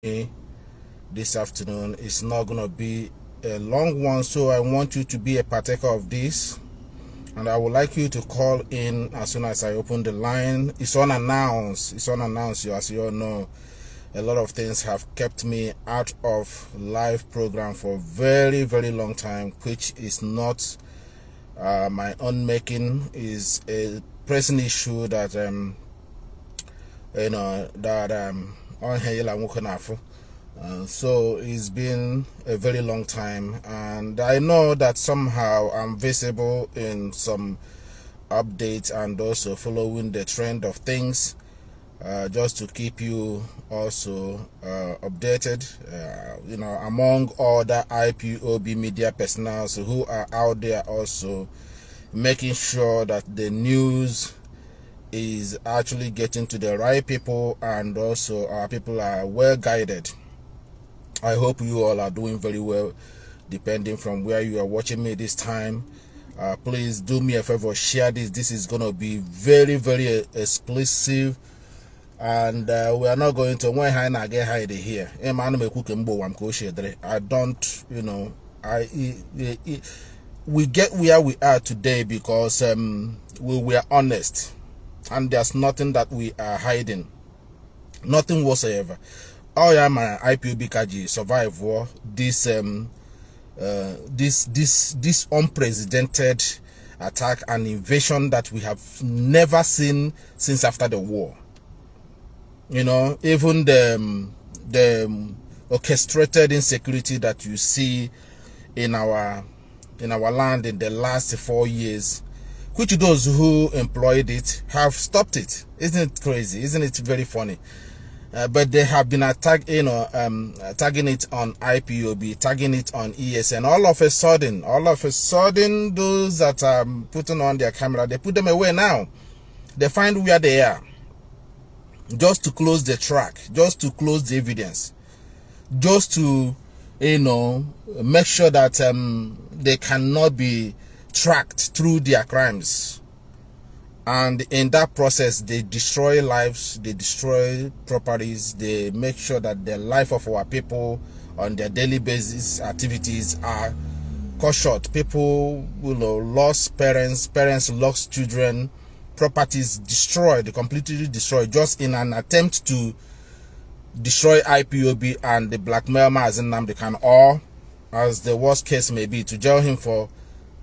this afternoon. It's not going to be a long one, so I want you to be a partaker of this, and I would like you to call in as soon as I open the line. It's unannounced. As you all know, a lot of things have kept me out of live program for a very, very long time, which is not my own making. Is a pressing issue that so it's been a very long time, and I know that somehow I'm visible in some updates and also following the trend of things, just to keep you also updated, among other IPOB media personals who are out there also making sure that the news is actually getting to the right people, and also our people are well guided. I hope you all are doing very well, depending from where you are watching me this time. Please do me a favor, share this. This is going to be very, very exclusive, and we are not going to get hide here. I don't, we get where we are today because we were honest, and there's nothing that we are hiding, nothing whatsoever. Oh yeah, my IPOB Kaji survive war, this unprecedented attack and invasion that we have never seen since after the war. Even the orchestrated insecurity that you see in our land in the last 4 years, which those who employed it have stopped it. Isn't it crazy? Isn't it very funny? But they have been tagging it on IPOB, tagging it on ESN. All of a sudden, those that are putting on their camera, they put them away now. They find where they are, just to close the track, just to close the evidence, just to, make sure that they cannot be tracked through their crimes. And in that process, they destroy lives, they destroy properties, they make sure that the life of our people on their daily basis activities are cut short. People lost parents lost children, properties destroyed, completely destroyed, just in an attempt to destroy IPOB and the blackmail Mazi Nnamdi Kanu, or as the worst case may be, to jail him for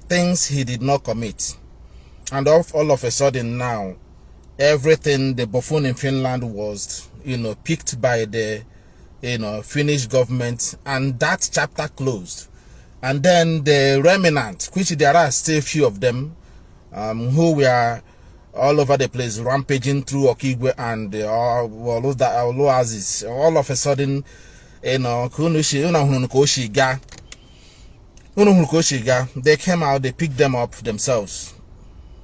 things he did not commit. And all of a sudden now, everything, the buffoon in Finland was, picked by the, Finnish government, and that chapter closed. And then the remnant, which there are still few of them, who were all over the place, rampaging through Okigwe and Oasis, all of a sudden, they came out, they picked them up themselves,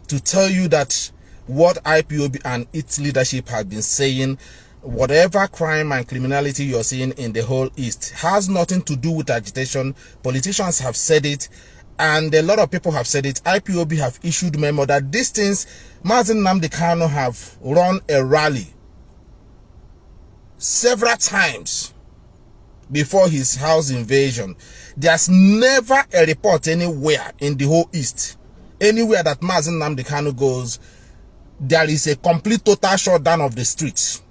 to tell you that what IPOB and its leadership have been saying, whatever crime and criminality you're seeing in the whole East has nothing to do with agitation. Politicians have said it, and a lot of people have said it. IPOB have issued memo that these things, Mazi Nnamdi Kanu have run a rally several times before his house invasion. There's never a report anywhere in the whole East, anywhere that Mazi Nnamdi Kanu goes, there is a complete total shutdown of the streets,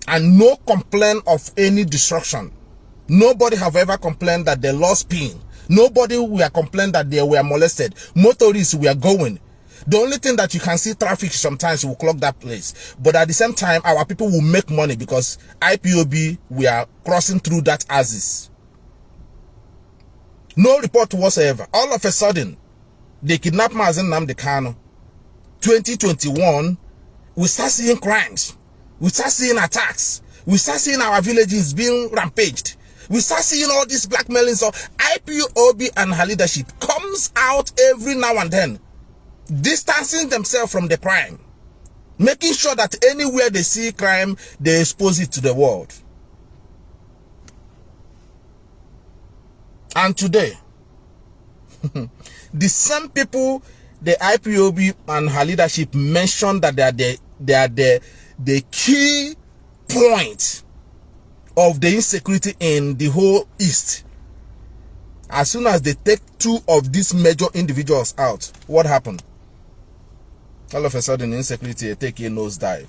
and no complaint of any destruction. Nobody have ever complained that they lost pin. Nobody will complain that they were molested. Motorists were going. The only thing that you can see, traffic sometimes will clog that place, but at the same time our people will make money because IPOB we are crossing through that axis. No report whatsoever. All of a sudden they kidnap Mazi Nnamdi Kanu. 2021, we start seeing crimes, we start seeing attacks, we start seeing our villages being rampaged, we start seeing all these blackmailing. So IPOB and her leadership comes out every now and then, distancing themselves from the crime, making sure that anywhere they see crime, they expose it to the world. And today, the same people the IPOB and her leadership mentioned that they are the key point of the insecurity in the whole East. As soon as they take two of these major individuals out, what happened? All of a sudden, insecurity take a nosedive.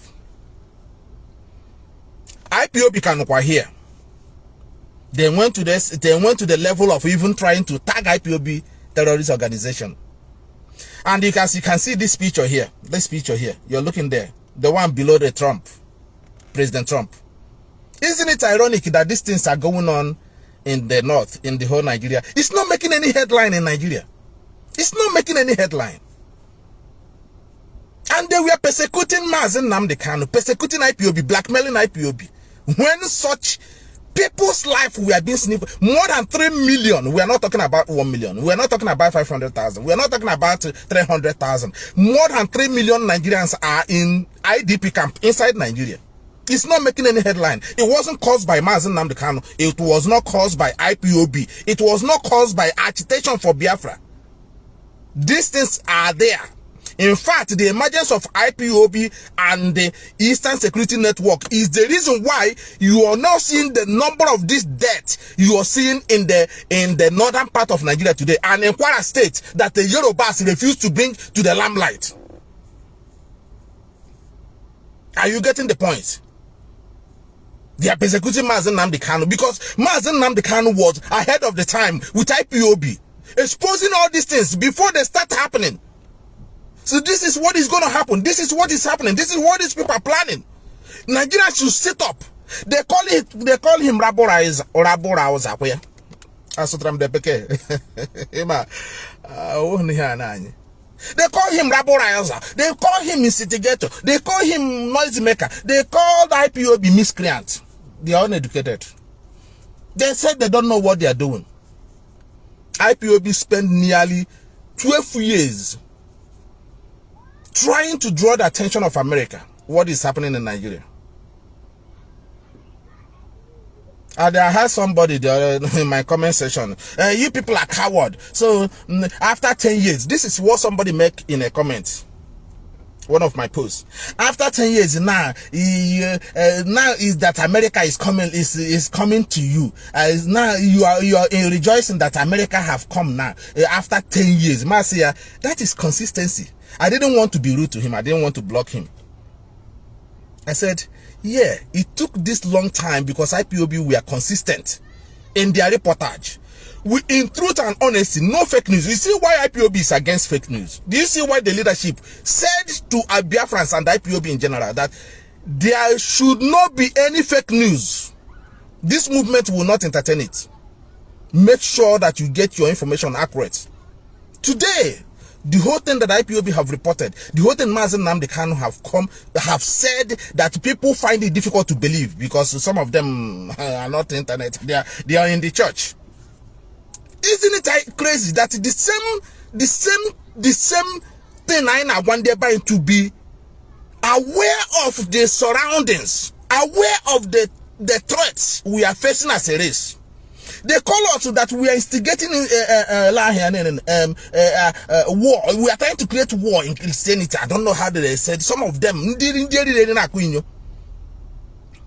IPOB Kanu here. They went to this. They went to the level of even trying to tag IPOB terrorist organization. And you can see this picture here. This picture here. You're looking there. The one below the Trump, President Trump. Isn't it ironic that these things are going on in the north, in the whole Nigeria? It's not making any headline in Nigeria. It's not making any headline. And they were persecuting Mazi Nnamdi Kanu, persecuting IPOB, blackmailing IPOB. When such people's life were being sniffed, more than 3 million. We are not talking about 1 million. We are not talking about 500,000. We are not talking about 300,000. More than 3 million Nigerians are in IDP camp inside Nigeria. It's not making any headline. It wasn't caused by Mazi Nnamdi Kanu. It was not caused by IPOB. It was not caused by agitation for Biafra. These things are there. In fact, the emergence of IPOB and the Eastern Security Network is the reason why you are now seeing the number of this deaths you are seeing in the northern part of Nigeria today, and in Kwara State that the Yorubas refuse to bring to the limelight. Are you getting the point? They are persecuting Mazi Nnamdi Kanu because Mazi Nnamdi Kanu was ahead of the time with IPOB, exposing all these things before they start happening. So this is what is going to happen. This is what is happening. This is what these people are planning. Nigeria should sit up. They call him Rabora or Rabora where? Asotram de Peke. They call him Rabora. They call him instigator. They call him noise maker. They call the IPOB miscreant. They are uneducated. They said they don't know what they are doing. IPOB spent nearly 12 years trying to draw the attention of America. What is happening in Nigeria? And I heard somebody in my comment section, you people are coward. So after 10 years, this is what somebody make in a comment. One of my posts. After 10 years now, now is that America is coming to you. Now you are rejoicing that America have come now. After 10 years, Marcia, that is consistency. I didn't want to be rude to him. I didn't want to block him. I said, yeah, it took this long time because IPOB were consistent in their reportage. In truth and honesty, no fake news. You see why IPOB is against fake news? Do you see why the leadership said to Biafrans and IPOB in general that there should not be any fake news? This movement will not entertain it. Make sure that you get your information accurate. Today, the whole thing that IPOB have reported, the whole thing Mazi Nnamdi Kanu have said that people find it difficult to believe because some of them are not internet. They are in the church. Isn't it crazy that the same thing I want thereby to be aware of the surroundings, aware of the threats we are facing as a race? They call us that we are instigating war. We are trying to create war in Christianity. I don't know how they said. Some of them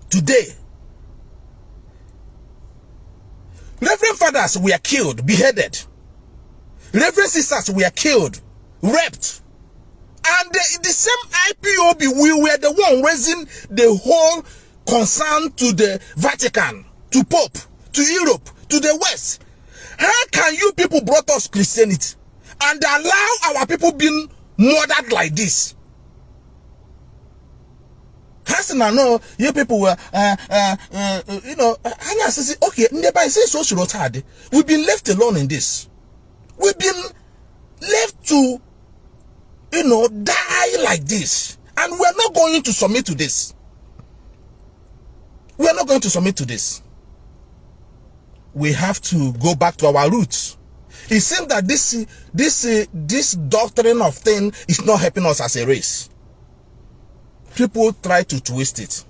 today. Reverend fathers were killed, beheaded. Reverend sisters were killed, raped. And the same IPOB, we were the one raising the whole concern to the Vatican, to Pope, to Europe, to the West. How can you people brought us Christianity and allow our people being murdered like this? I know you people were, you know, and I say, okay, we've been left alone in this. We've been left to, you know, die like this. And we're not going to submit to this. We're not going to submit to this. We have to go back to our roots. It seems that this doctrine of thing is not helping us as a race. People try to twist it.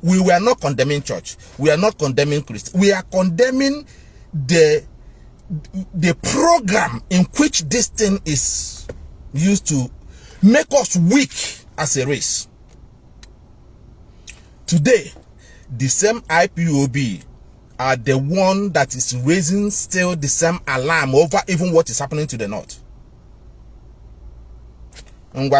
We were not condemning church. We are not condemning Christ. We are condemning the program in which this thing is used to make us weak as a race. Today, the same IPOB are the one that is raising still the same alarm over even what is happening to the north. Where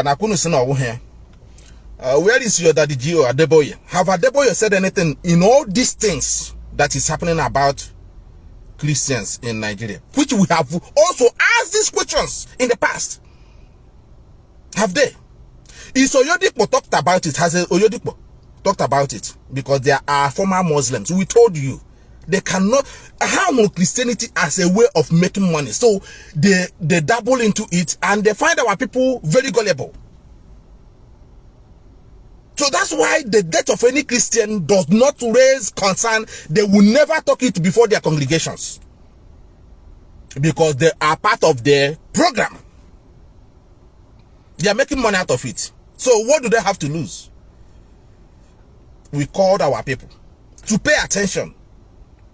is your daddy Gio Adeboye? Have Adeboye said anything in all these things that is happening about Christians in Nigeria? Which we have also asked these questions in the past. Have they? Is Oyodipo talked about it? Has Oyodipo talked about it? Because they are former Muslims. We told you. They cannot harm Christianity as a way of making money. So they dabble into it and they find our people very gullible. So that's why the death of any Christian does not raise concern. They will never talk it before their congregations. Because they are part of their program. They are making money out of it. So what do they have to lose? We called our people to pay attention.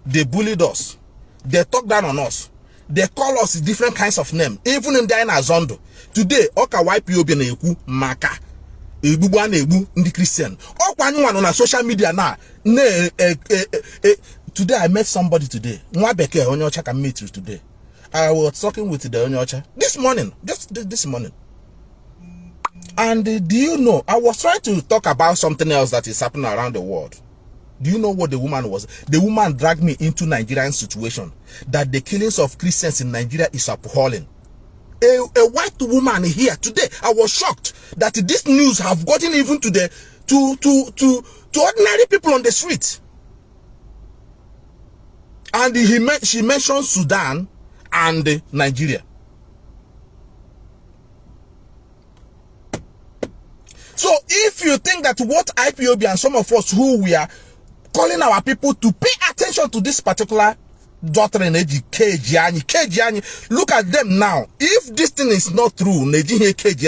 They bullied us. They talk down on us. They call us different kinds of names. Even in Diana Zondo. Today, Oka YPOB na eku maka. Ebu na ebu ndi Christian. Okwa anyone on social media now. Today I met somebody today. Mwabeke onyocha can meet you today. I was talking with the onyocha this morning. Just this morning. And do you know, I was trying to talk about something else that is happening around the world. Do you know what the woman was? The woman dragged me into Nigerian situation. That the killings of Christians in Nigeria is appalling. A white woman here today, I was shocked that this news have gotten even to the to ordinary people on the street. And she mentioned Sudan and Nigeria. So if you think that what IPOB and some of us who we are calling our people to pay attention to this particular doctrine, look at them now. If this thing is not true,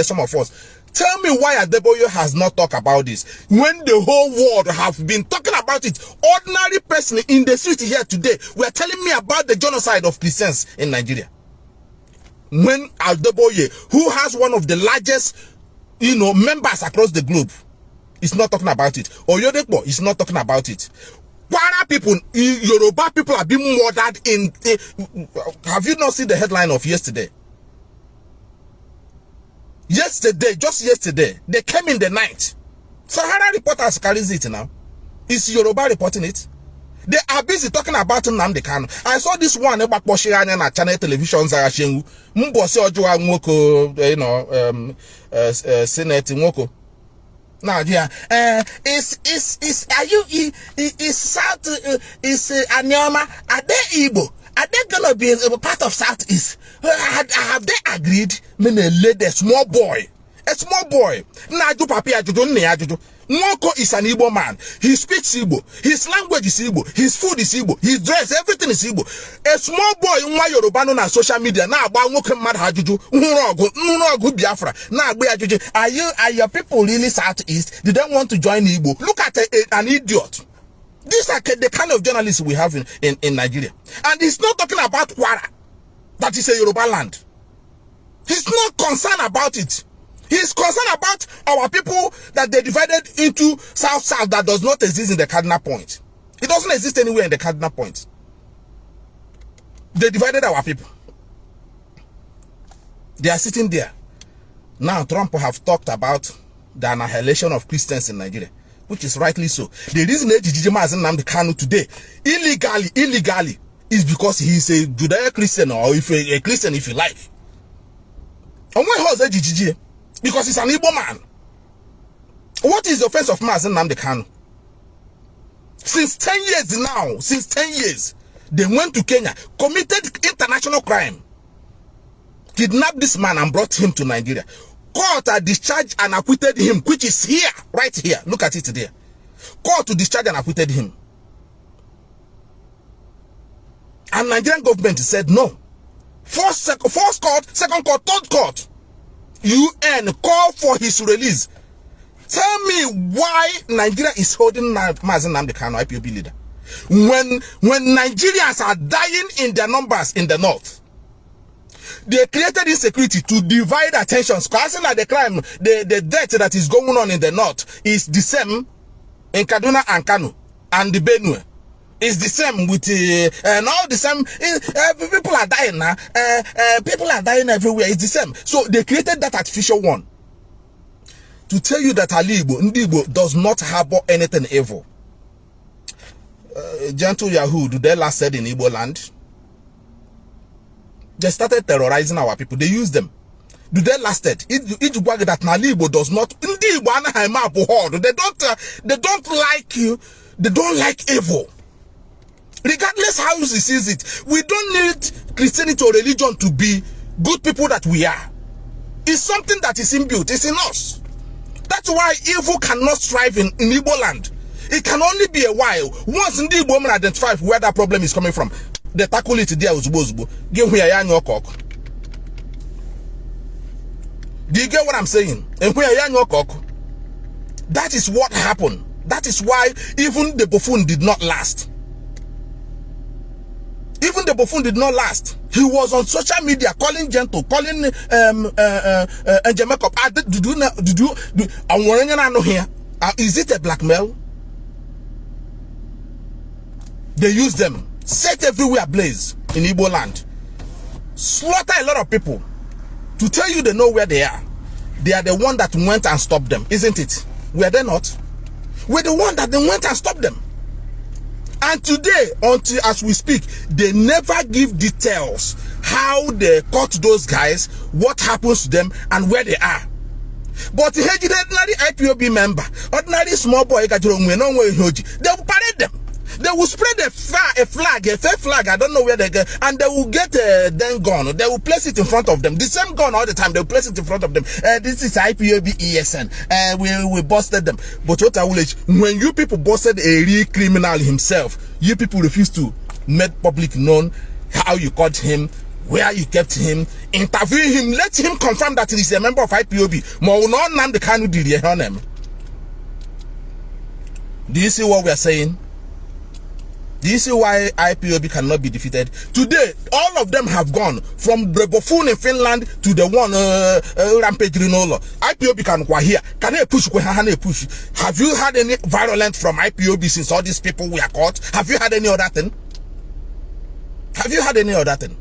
some of us, tell me why Adeboye has not talked about this when the whole world have been talking about it. Ordinary person in the street here today were telling me about the genocide of Christians in Nigeria. When Adeboye, who has one of the largest, members across the globe, is not talking about it. Oyodekbo is not talking about it. Kwara people, Yoruba people are being murdered in. Have you not seen the headline of yesterday? Yesterday, just yesterday, they came in the night. Sahara Reporters carries it now. Is Yoruba reporting it? They are busy talking about Nnamdi Kanu. I saw this one about Poshianya na channel television Zarashengu. Mbose Ojoa Nwoko, Senate Nwoko. Now, yeah, is South, is Anyama, are they Igbo? Are they gonna be a part of Southeast? Have they agreed? A small boy. Now, do papi ajuju, ne ajuju. Nwoko is an Igbo man. He speaks Igbo. His language is Igbo. His food is Igbo. His dress, everything is Igbo. A small boy in Yoruba on social media. Now, Nwoko mad hajuju. Nrogu Biafra. Now, are your people really Southeast? They don't want to join Igbo. Look at an idiot. These are the kind of journalists we have in Nigeria. And he's not talking about Kwara. That is a Yoruba land. He's not concerned about it. He's concerned about our people that they divided into South-South that does not exist in the cardinal point. It doesn't exist anywhere in the cardinal point. They divided our people. They are sitting there. Now Trump have talked about the annihilation of Christians in Nigeria, which is rightly so. The reason Nnamdi Kanu today illegally is because he is a Judeo-Christian, or if a Christian if you like. And when was Ejiji? Because he's an Igbo man. What is the offense of Mazi Nnamdi Kanu? Since 10 years now, since 10 years, they went to Kenya, committed international crime, kidnapped this man and brought him to Nigeria. Court discharged and acquitted him, which is here, right here. Look at it there. Court to discharge and acquitted him. And Nigerian government said no. First court, second court, third court. UN call for his release. Tell me why Nigeria is holding Mazi Nnamdi Kanu, IPOB leader, when Nigerians are dying in their numbers in the north. They created insecurity to divide attentions. Causing that the crime, the death that is going on in the north is the same in Kaduna and Kanu. and the Benue. It's the same with and all the same. People are dying now. People are dying everywhere. It's the same. So they created that artificial one to tell you that Ndibo does not harbor anything evil. Gentle Yahoo, do they last said in Igbo land? They started terrorizing our people. They used them. Do they lasted? That Igbo does not. They don't like you. They don't like evil. Regardless how you sees it, we don't need Christianity or religion to be good people that we are. It's something that is inbuilt. It's in us. That's why evil cannot strive in Igbo land. It can only be a while. Once the Igbo woman identifies where that problem is coming from, they tackle it there. Give me a young cock. Do you get what I'm saying? And where a young cock? That is what happened. That is why even the buffoon did not last. Even the buffoon did not last. He was on social media calling Gentle, calling Jacob. Is it a blackmail? They use them, set everywhere ablaze in Igbo land, slaughter a lot of people. To tell you they know where they are. They are the one that went and stopped them, isn't it? Were they not? We're the one that they went and stopped them. And today, until as we speak, they never give details how they caught those guys, what happens to them, and where they are. But the ordinary IPOB member, ordinary small boy, they will parade them. They will spread a flag, a fair flag, I don't know where they get, and they will get a then gun. They will place it in front of them. The same gun all the time, they will place it in front of them. This is IPOB ESN. We busted them. But what I will let you, when you people busted a real criminal himself, you people refuse to make public known how you caught him, where you kept him, interview him, let him confirm that he is a member of IPOB. Nnamdi Kanu did him. Do you see what we are saying? Do you see why IPOB cannot be defeated? Today, all of them have gone from the buffoon in Finland to the one rampage Rinolo. IPOB can go here. Can they push? Have you had any violence from IPOB since all these people were caught? Have you had any other thing? Have you had any other thing?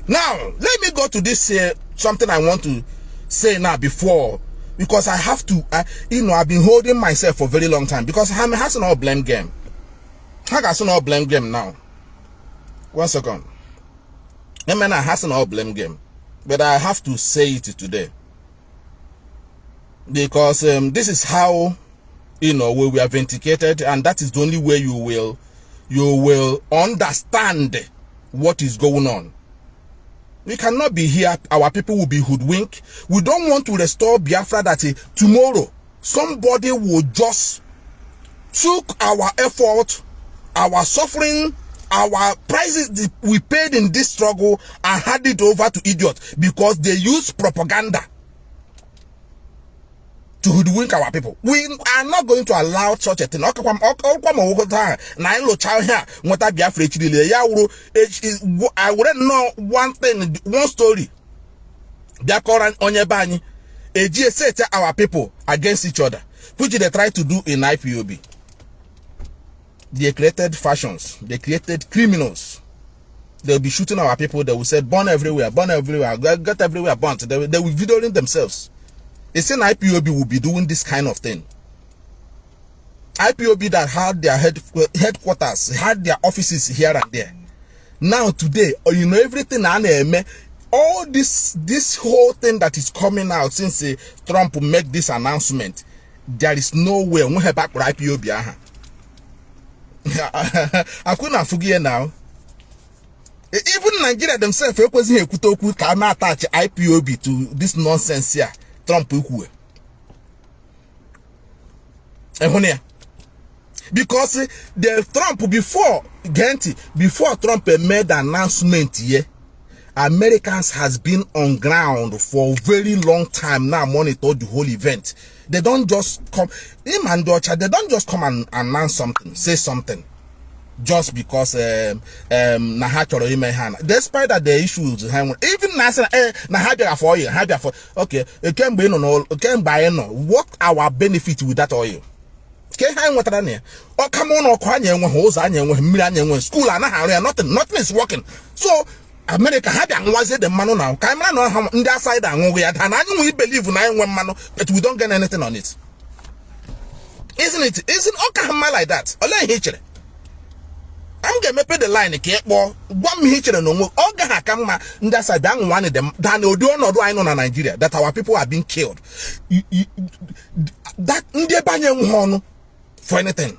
Now, let me go to this something I want to say now before. Because I have to, I've been holding myself for a very long time. Because I'm has no blame game. I got no blame game now. 1 second. MNK has no blame game. But I have to say it today. Because this is how, we are vindicated. And that is the only way you will understand what is going on. We cannot be here. Our people will be hoodwinked. We don't want to restore Biafra that tomorrow somebody will just took our effort, our suffering, our prices we paid in this struggle and hand it over to idiots because they use propaganda to hoodwink our people. We are not going to allow such a thing. I wouldn't know one thing, one story. Set our people against each other, which they try to do in IPOB. They created fashions, they created criminals. They'll be shooting our people. They will say, burn everywhere, get everywhere burnt. They will videoing themselves. It's an IPOB will be doing this kind of thing. IPOB that had their headquarters, had their offices here and there. Now today, everything all this whole thing that is coming out since Trump make this announcement, there is no way we have back for IPOB. I couldn't forget now. Even Nigeria themselves cannot attach IPOB to this nonsense here. Trump because the Trump before Trump made the announcement here, Americans has been on ground for a very long time now, monitor the whole event. They don't just come, they don't just come and announce something, say something. just because na ha chọrọ ime ha na, despite that the issues ha nwere, even na na ha bịara for oil, ha bịara for, okay, kemgbe anyị nọ, what our benefit with that oil? Ke ha nwetara na ya, ọ kama ụlọ ọkụ anyị enweghị, ụzọ anyị enweghị, mmiri anyị enweghị, school anaghị arụ ya, nothing is working. So America ha bịa nwazie the mmanụ na ka anyị mara na ha ndị aside anwụghị ya, and anyị nwe believe na anyị nwe mmanụ, but we don't get anything on it. Isn't okay like that? Ole ihe chere. I'm going to pay the line. One hitcher no more. All Gahakama, that's a damn one of them. Than do not do I know in Nigeria that our people are being killed. That India Banyan for anything.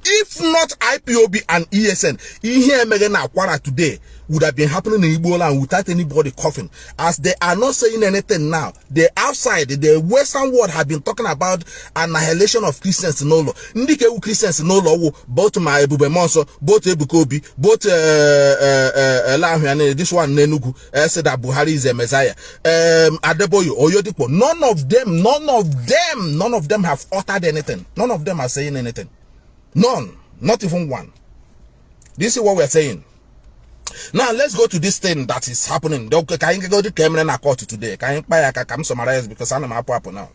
If not IPOB and ESN, in here Megan Aquara today would have been happening in Ebola without anybody coughing. As they are not saying anything now, the outside, the Western world have been talking about annihilation of Christians in Olo. Ndike Christians in Olo, both my Ebubemonso, both Ebukobi, both this one Nenugu, said that Buhari is a Messiah. Adeboyo, Oyodipo, none of them have uttered anything. None of them are saying anything. None, not even one. This is what we're saying. Now let's go to this thing that is happening. Can you go to Cameron Accord today? Can you buy a cam summarize because I'm a papa now?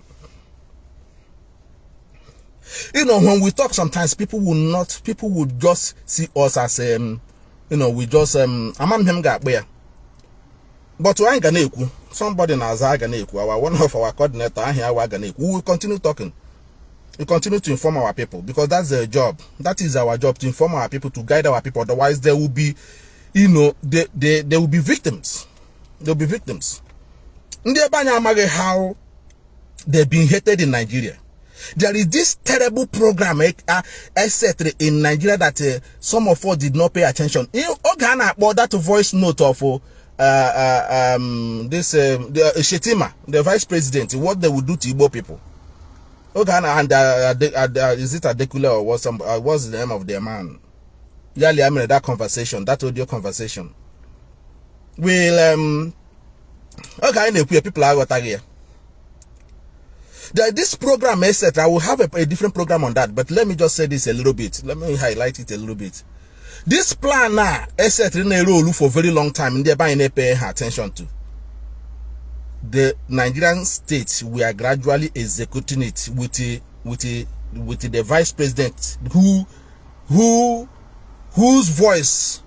You know, when we talk, sometimes people will just see us as we just I'm him got where. But we ain't gonna somebody now one of our coordinator here we will continue talking. We continue to inform our people because that's their job. That is our job, to inform our people, to guide our people. Otherwise, there will be, they will be victims. They'll be victims. How they've been hated in Nigeria. There is this terrible program, etc. in Nigeria that some of us did not pay attention. About that voice note of Shetima, the vice president, what they would do to Igbo people. Okay, and is it Adekule or what's the name of their man? Yali, I mean that conversation, that audio conversation. Will okay, people are what here. This program, etc. I will have a different program on that, but let me just say this a little bit. Let me highlight it a little bit. This plan now, etc. in a role for a very long time, and they're paying attention to. The Nigerian states, we are gradually executing it with the vice president whose voice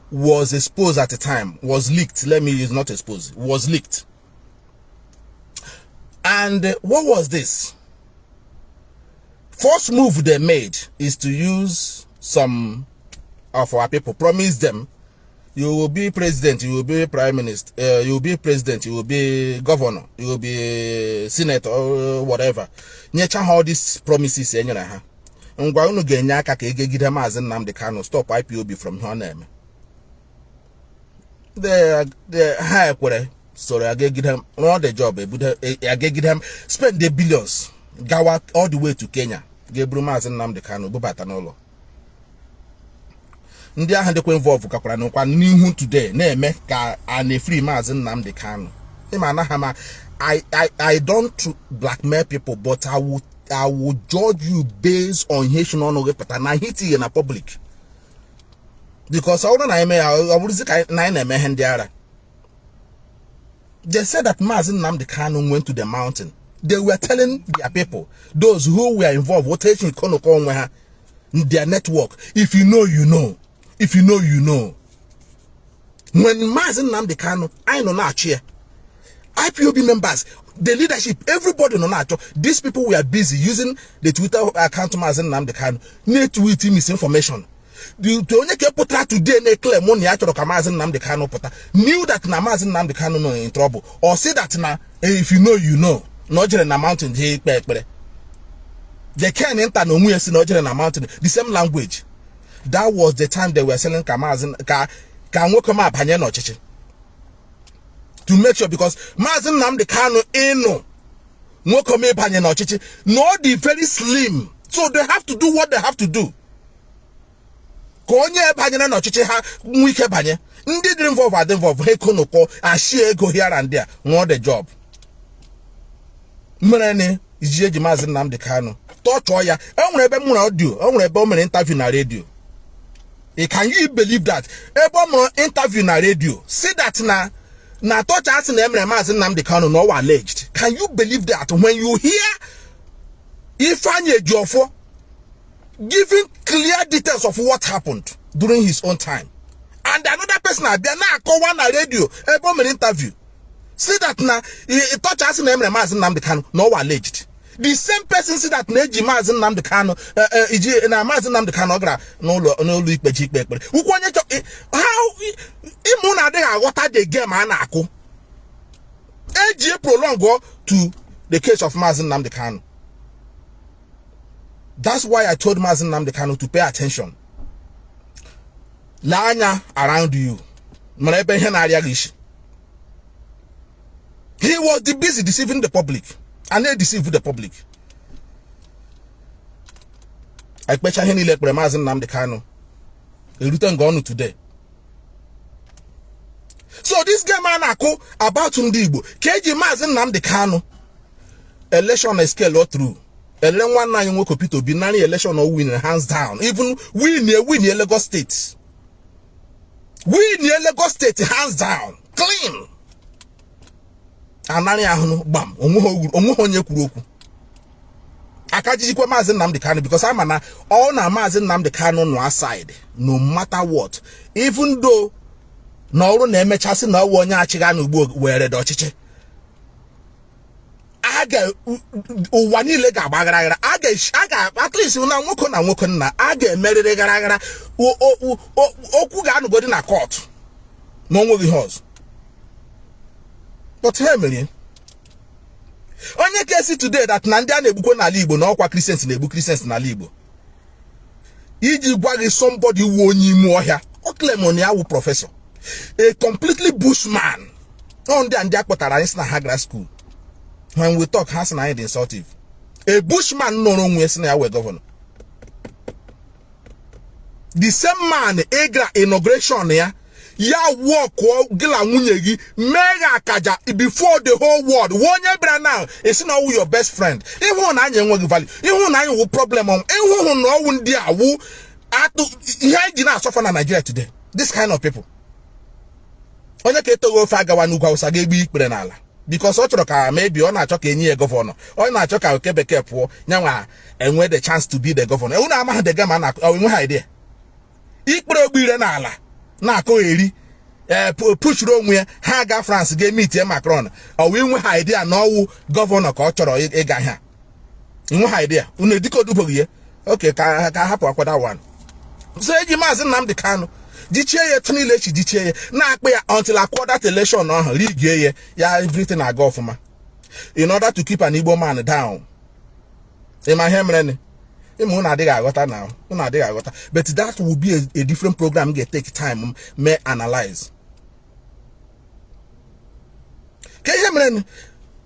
was exposed at the time, was leaked. Let me use not exposed, was leaked. And what was this? First move they made is to use some of our people, promise them, you will be president, you will be prime minister, you will be president, you will be governor, you will be senator or whatever. Nyecha all these promises enyere ha. Ngwa unu ga-enye aka ka egegide Mazi Nnamdi Kanu stop IPOB from her name. The high kwere sorry agegide him run the job agegide him spend the billions gawa all the way to Kenya. Gebru Mazi Nnamdi Kanu bubata n'ụlọ. Ndị ahụ dịkwa involve kakwara n'okwa n'ihu today na-eme ka a free Mazi Nnamdi Kanu. I don't blackmail people, but I will judge you based on Haitian on and I hit you in a public. Because I would say they said that Mazi Nnamdi Kanu went to the mountain. They were telling their people, those who were involved, what Haitian their network, if you know, you know. If you know, you know. When Mazi Nnamdi Kanu, I know not chair. IPOB members, the leadership, everybody know not. These people were busy using the Twitter account Mazi Nnamdi Kanu, need tweeting misinformation. The only people today they claim money after Mazi Nnamdi Kanu knew that Mazi Nnamdi Kanu no in trouble, or say that now if you know, you know. Not just in a mountain, they can't enter no more in a mountain. The same language. That was the time they were selling Kamazin to make sure, because Mazi Nnamdi Kanu no the very slim, so they have to do what they have to do. Did involve and share go here and there, not the job. Mene Mazi Nnamdi Kanu. Talk to ya. I want to be audio. I want to be interview na radio. Can you believe that? Ebo interview na radio. See that na touch us in Mazi Nnamdi Kanu no alleged. Can you believe that when you hear Ifanye Jofo giving clear details of what happened during his own time, and another person there now call one na radio Ebo interview. See that na touch us in Mazi Nnamdi Kanu no alleged. The same person see that Neji Mazi Nnamdi Kanu na Mazi Nnamdi Kanu gra no ikpechi ikpe. How imuna dey water the game anako. Eji prolong go to the case of Mazi Nnamdi Kanu. That's why I told Mazi Nnamdi Kanu to pay attention. Lanya around you. He was busy deceiving the public. And they deceive the public. I bet you any like Mazi Nnamdi Kanu. He returned gone today. So this game anako about Ndibo. KG Mazi Nnamdi Kanu. Election is scale through. Election one nine woko pito binani election or win hands down. Even win Lagos State. Win Lagos State hands down. Clean. Anani ahunu bam omuhonye kuroku akajiji kwa Mazi Nnamdi Kanu because I'm all na Mazi Nnamdi Kanu no aside no matter what, even though no ru na emechasi na wo onye achiga na ugbo were do ochichi aga uwa niile ga agbagara aga at least na nwoko na aga emerire gara okwu ga anugodi na court no nweghị house. But hey, Mary, onye kesi today that Nnamdi na-egbukwo n'ala Igbo na ọkwa Christians na-egbu Christians n'ala Igbo. Iji gwa gị somebody wu onye ime ọhịa, o claim on ya wu professor, a completely bushman. On the and akpọtara anyị na Hagra school. When we talk, has na insultive. A bushman no onwe si na ya we governor. The same man egra inauguration ya. Ya walk gila nwunye mega akaja before the whole world. Wonye bra now is not your best friend. Ihu na anye nwe value. Ihu na anye wo problem on. Ihu no wu ndi awu atu ihe ji na suffer na Nigeria today. This kind of people. Onye ka etogo fa gawa n'ugwu Hausa ga-egbu ikpere n'ala. Because ọ chọrọ ka maybe ọ na-achọ ka enye ya governor. Ọ na-achọ ka Okebeke pụọ nyanwa enwe the chance to be the governor. Unu ama the game na enwe ha idea. Ikpere ogbire n'ala. Na ko eri push ro nwe ha ga France ga meet Macron o we nwe ha idea na owu governor ka ọ chọrọ ịga ha nwe ha idea unu diko dubogie okay ka hapụ akwada one. So eji Mazi Nnamdi Kanu dichie ye tunile chi dichie ye na akpa ya until accord that election no rigie ye ya everything na go ofuma in order to keep an Igbo man down. Ima hemrene now. But that will be a different program. Get take time, may analyze.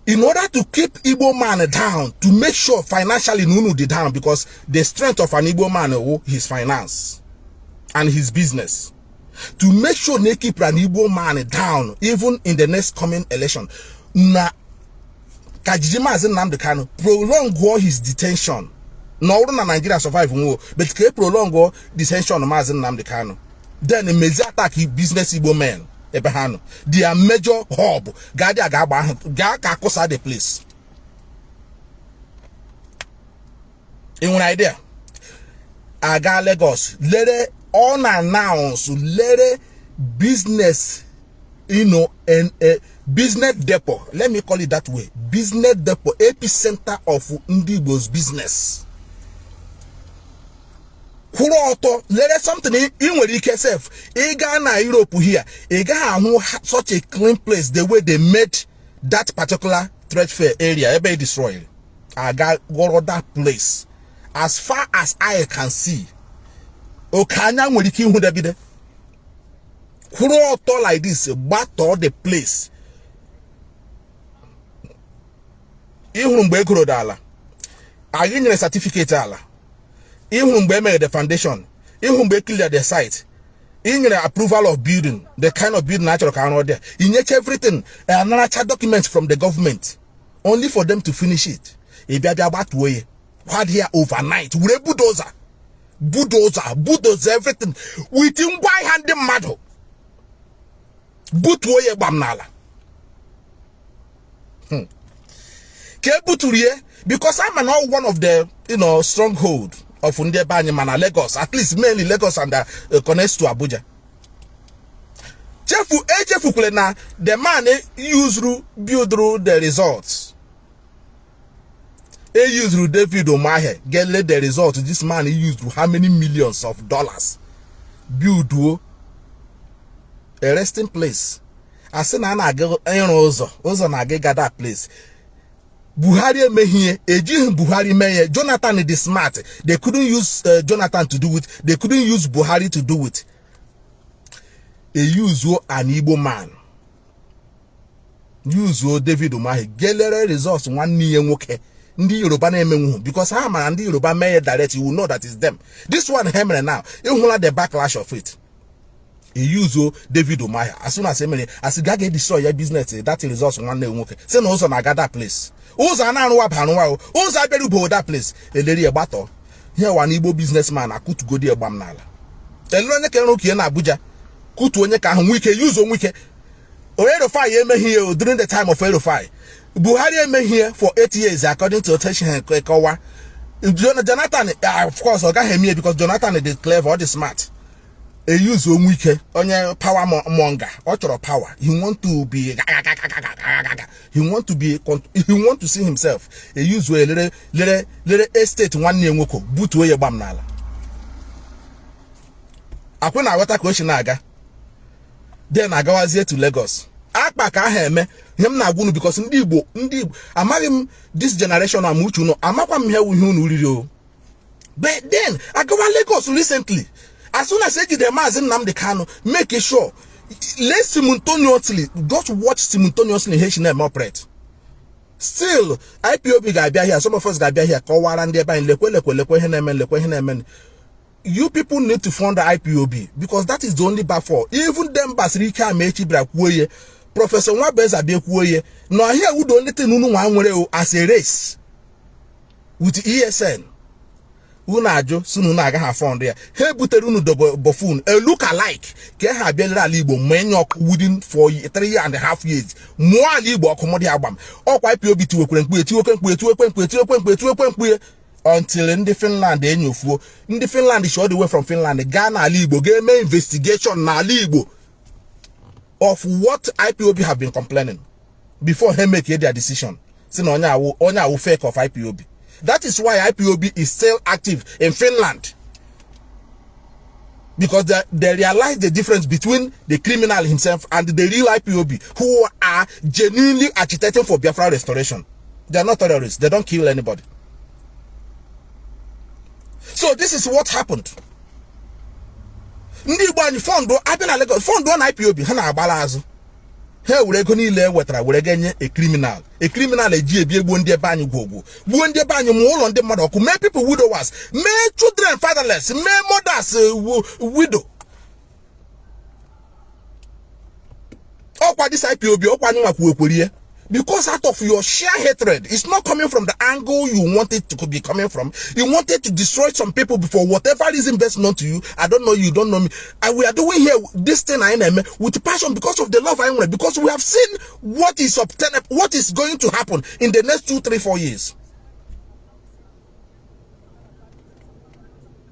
In order to keep Igbo man down, to make sure financially Nunu the down, because the strength of an Igbo man is his finance and his business. To make sure they keep an Igbo man down, even in the next coming election. Na Kajiji Mazi Nnamdi Kanu prolong his detention. No, Nigeria survive, but can prolong detention of Mazi Nnamdi Kanu. Then a major attack business Igbo men. Their major hub, Gadia Gakosa the place. In one idea, I got Lagos. Let it unannounced, let it business, and a business depot. Let me call it that way. Business depot, epicenter of Ndibo's business. Let us something in where you can self. Ghana, Europe here. Ghana such a clean place the way they made that particular trade fair area. Everybody destroyed. I got that place. As far as I can see. Okanya where you can who be there. Like this, but all the place. Ihun Bekro Dala. I give you a certificate ala. Even made the foundation, even clear the site, in the approval of building, the kind of building natural can there. In everything, another documents from the government, only for them to finish it. If they are about way, what here overnight, we bulldozer. bulldozer everything with him why hand model. Butwoye bamnala. Because I'm not one of the stronghold of Ndebanyamana Lagos, at least mainly Lagos and connects to Abuja. The man build through the results. He used through David Omahe, get the result. This man he used through how many millions of dollars build to a resting place. I said, "Na Ozo na get that place." Buhari mehie, Buhari mehie. Jonathan is smart. They couldn't use Jonathan to do it. They couldn't use Buhari to do it. They use an Igbo man. Use David Umahi. Gelere results one niye nwoke. Ndi Yoruba na emenwu because ha man ndi Yoruba mehie direct. You will know that it's them. This one hemre now. You will have the backlash of it. He use David Umahi. As soon as as gage destroy your business, that results one niye nwoke. Say no also na that place. Oza na anwa banwa oza beru bo that place eleri egbato here one Igbo businessman akutu go die gbam nala elu onye ke nrokie na Abuja kutu onye ka ahụ wike use onwike Erufai emehie during the time of Erufai Buhari emehie for 8 years according to Oteshi Kowa Jonathan of course oga hemie because Jonathan is clever or the smart use onwike onye power monger or choro power he want to be he want to see himself a use a little estate one year woko boot way bam nala akwena wata question aga then agawazie to Lagos akpa ka heme him na agunu because ndi Igbo amaghị m this generation amuchu no amakwa m he unu riri o but then agawa Lagos recently. As soon as I get the Mazi Nnamdi Kanu, make it sure. Let's simultaneously, just watch simultaneously H&M operate. Still, IPOB guy be here, some of us guy be here, you people need to fund the IPOB because that is the only back for. Even them Basrika Mechi Brakwoye, Professor Wabeza Bekwoye, no here would only thing as a race with ESN. Unajo sunu na aga ha fund there. He butere unu buffoon a look alike. Ke ha biela Igbo menyok within 3.5 years. Mo Igbo akomodi agbam. Okwa IPOB ti wekwenkwe until in the Finland enyofuo. In the Finland is all the way from Finland. Ghana Igbo game investigation na Igbo of what IPOB have been complaining before he make their decision. Sino onya wu fake of IPOB. That is why IPOB is still active in Finland. Because they realize the difference between the criminal himself and the real IPOB who are genuinely agitating for Biafra restoration. They are not terrorists. They don't kill anybody. So this is what happened. Ndi Igbo fondo abina Lagos fondo on IPOB ha na agbala azu. Here we le wetara we genye a criminal eji ebi egbo ndi ebe anyi gogo gbo ndi ebe anyi mu ulo ndi mmadụ ọkụ make people widowers make children fatherless make mothers widow okwa this IPOB okwa anyi nwa kwuekweriye because out of your sheer hatred it's not coming from the angle you want it to be coming from. You wanted to destroy some people before whatever reason best known to you. I don't know you, don't know me, and we are doing here this thing with passion because of the love I want, because we have seen what is going to happen in the next 2, 3, 4 years.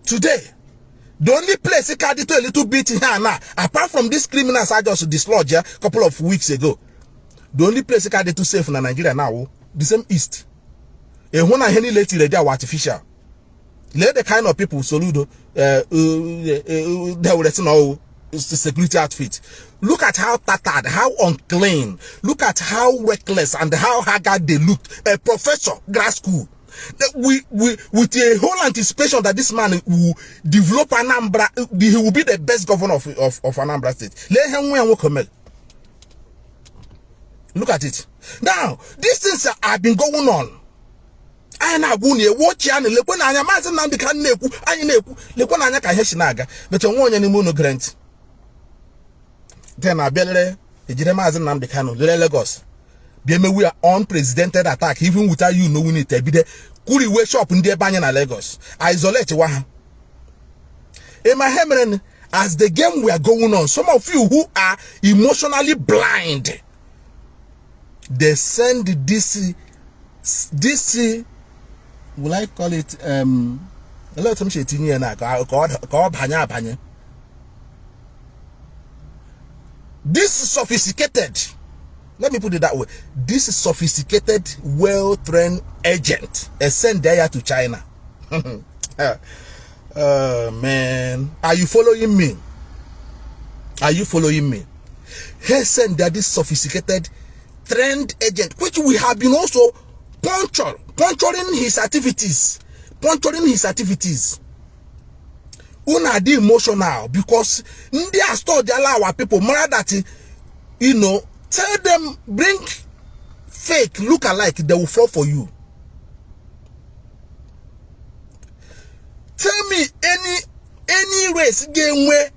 Today the only place it can do a little bit here now apart from these criminals I just dislodged a couple of weeks ago. The only place I get to safe in Nigeria now, the same East. And when I any lady they are artificial. Let the kind of people Soludo they will know the security outfit. Look at how tattered, how unclean. Look at how reckless and how haggard they looked. A professor, grad school. With a whole anticipation that this man will develop Anambra, he will be the best governor of Anambra State. Let him come. Look at it. Now, these things have been going on. I na guni watch ya lekwe na anya Mazi Nnamdi ka na-ekwu anyị na-ekwu lekwe na anya ka ihe shi na-aga but onwe onye n'ime unu grant then abịalere ejire Mazi Nnamdi Kanu lere Lagos bịa mewe unprecedented attack even without you knowing it ebide kuriwe shop ndị ebe anya na Lagos isolate wa ha As the game we are going on, some of you who are emotionally blind, they send this will I call it a lot of shit in here now. This sophisticated, let me put it that way, this sophisticated, well-trained agent is sent there to China. Man, are you following me? Are you following me? He sent there this sophisticated, trained agent, which we have been also puncturing his activities. Una di emotional because they are still allow our people more that tell them bring fake look alike, they will fall for you. Tell me any race game where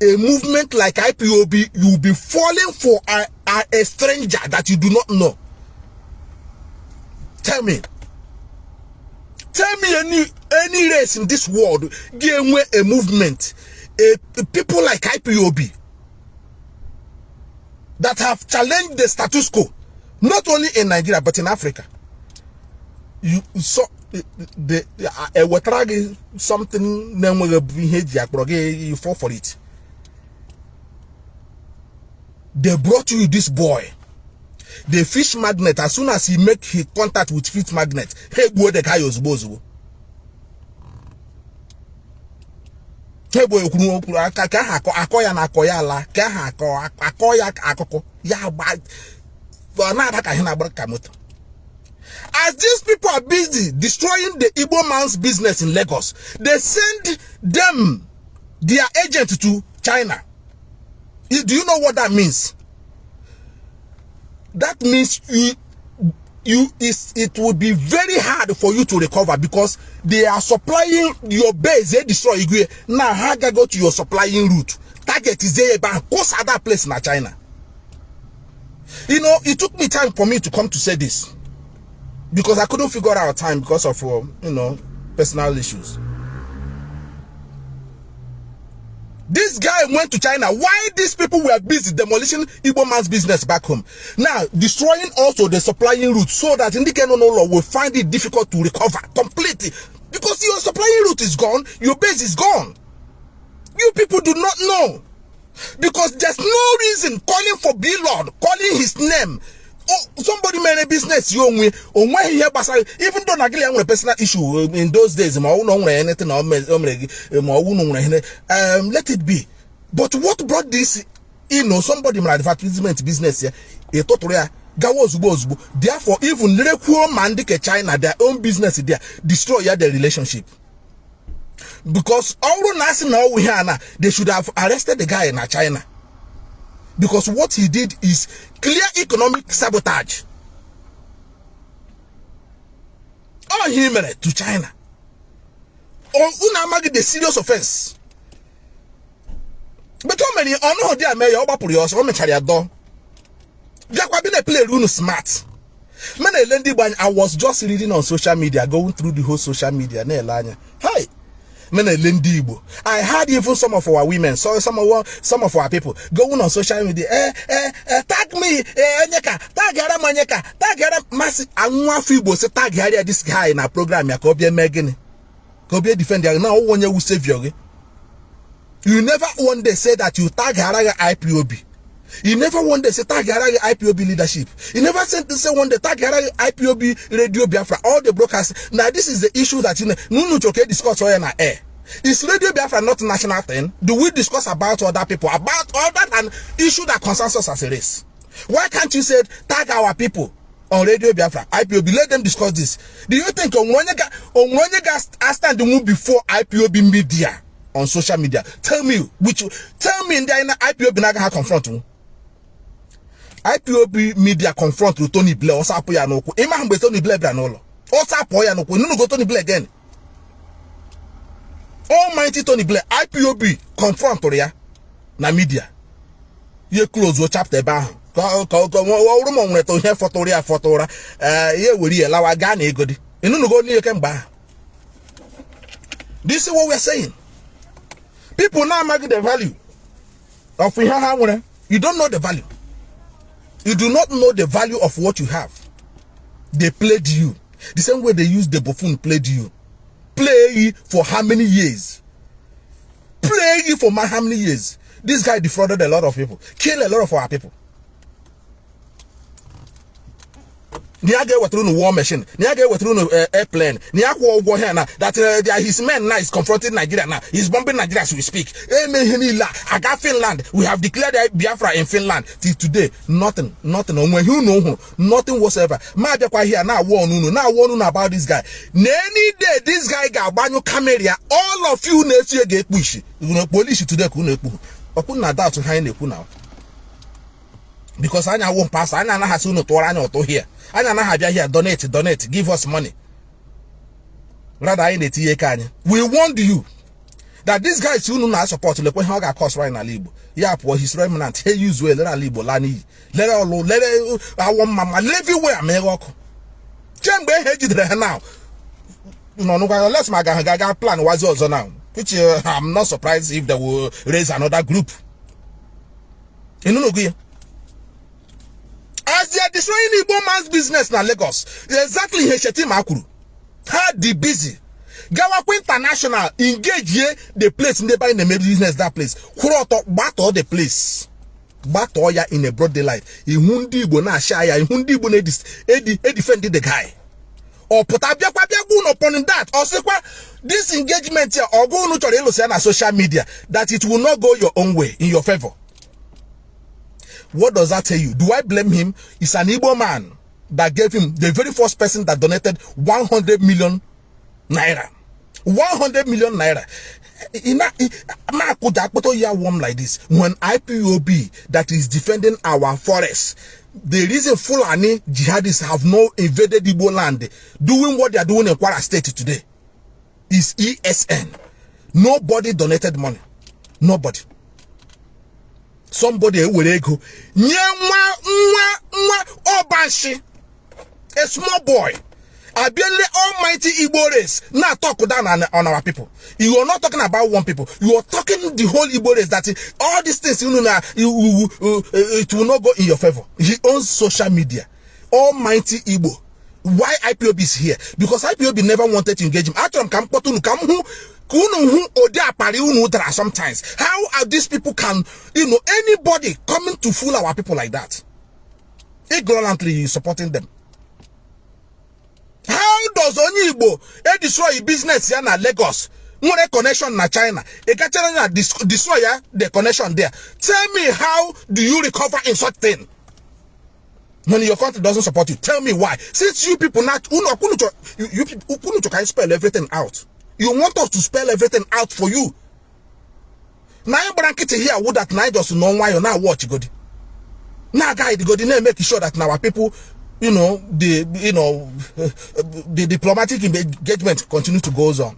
a movement like IPOB, you'll be falling for a stranger that you do not know. Tell me any race in this world game where a movement, people like IPOB that have challenged the status quo, not only in Nigeria but in Africa. You saw something you fall for it. They brought you this boy, the fish magnet. As soon as he make his contact with fish magnet, hey boy, the guy was bozo. Hey boy, akoya na akoya la, akoya akoko ya bad. As these people are busy destroying the Igbo man's business in Lagos, they send them their agent to China. Do you know what that means? That means it will be very hard for you to recover because they are supplying your base. They destroy you. Now, how can go to your supplying route? Target is there, but what's other place in China? You know, it took me time for me to come to say this because I couldn't figure out time because of personal issues. This guy went to China. Why these people were busy demolishing Igbo man's business back home? Now, destroying also the supplying route so that Indicano will find it difficult to recover completely. Because your supplying route is gone, your base is gone. You people do not know. Because there's no reason calling for B-Lord, calling his name. Oh, somebody made a business you own when he hear even though Nagili have a personal issue in those days, let it be. But what brought this, somebody made advertisement business here, therefore, even Mandike China, their own business there, destroy their relationship. Because all now we hear now, they should have arrested the guy in China. Because what he did is clear economic sabotage. All him to China. Or unamagi the serious offense. But how many no dia me your purios or me chari do. Jakwa been a play rune smart. I was just reading on social media, going through the whole social media. Hi. I heard even some of our women, so some of our people going on social media. Tag me, tag Mazi. Tag this guy in our program. Kobie Megan, Kobie defender. Now one you will save you. You never one day say that you tag IPOB. You never one day say tag IPOB leadership. You never say one day tag IPOB Radio Biafra. All the broadcasts. Now this is the issue that discuss on air. Is Radio Biafra not national thing? Do we discuss about other people, about other than issue that concerns us as a race? Why can't you say tag our people on Radio Biafra, IPOB? Let them discuss this. Do you think Onwanyega stand the move before IPOB media on social media? Tell me in the IPOB naga confront you. IPOB media confront with Tony Blair. Osa apoya noko. Ima hambe Tony Blair branolo. Osa apoya noko. No go Tony Blair again. Almighty Tony Blair. IPOB confront Toria na media. Ye close wo chapter ba. Ko rumo nwe to here fotora. Ye wori lawa ga na egodi. Inu no go ni ye kemba. This is what we are saying. People now make the value of you don't know the value. You do not know the value of what you have. They played you. The same way they used the buffoon played you. Play for how many years? Play for how many years? This guy defrauded a lot of people. Killed a lot of our people. Niage went through war machine. Niage went through airplane. Niage war here now. That his men now is confronting Nigeria now. He's bombing Nigeria as we speak. I got Finland. We have declared Biafra in Finland. Till today, nothing. Nothing whatsoever. Here now warn about this guy. Any day this guy got banyo camera. All of you next year get push. You know police today couldn't doubt to hide now. Because I won't pass. I know has no to here. I know have here donate, give us money. Rather in the TA we warned you that this guy soon not support the point how cost right now libo. Yeah, for his remnant, he use well, let libo lani. Let I want mama everywhere me work. Jembe hedge now. No, let's my gaga plan was also now. Which I'm not surprised if they will raise another group. You know, as they are destroying Igbo man's business na Lagos, exactly Hesheti Makuru. Hard the busy. Gawako International engage here the place in the buy in the business that place. Kuroto bato the place. Bato ya in a broad daylight. Ihundi Igbo na shaya. Ihundi Igbo ne defended the guy. Or potabia gun upon that. Or say this engagement here or go no to na social media that it will not go your own way in your favor. What does that tell you? Do I blame him? It's an Igbo man that gave him the very first person that donated 100 million naira. 100 million naira. Warm like this. When IPOB that is defending our forest, the reason Fulani jihadists have no invaded Igbo land, doing what they are doing in Kwara State today, is ESN. Nobody donated money. Nobody. Somebody will go. Obanshi, a small boy. I barely almighty Igbo race. Now talk down on our people. You are not talking about one people. You are talking the whole Igbo race. That all these things, it will not go in your favor. He owns social media. Almighty Igbo. Why IPOB is here? Because IPOB never wanted to engage him. Sometimes how are these people can anybody coming to fool our people like that ignorantly supporting them? How does Onyibo destroy business here na Lagos? More connection na China. Destroy the connection there. Tell me, how do you recover in such thing when your country doesn't support you? Tell me why. Since you people not you people can spell everything out. You want us to spell everything out for you. Now you bracket here would that night just know why you now watch good. Now guy the good name making sure that now our people, the diplomatic engagement continue to go on.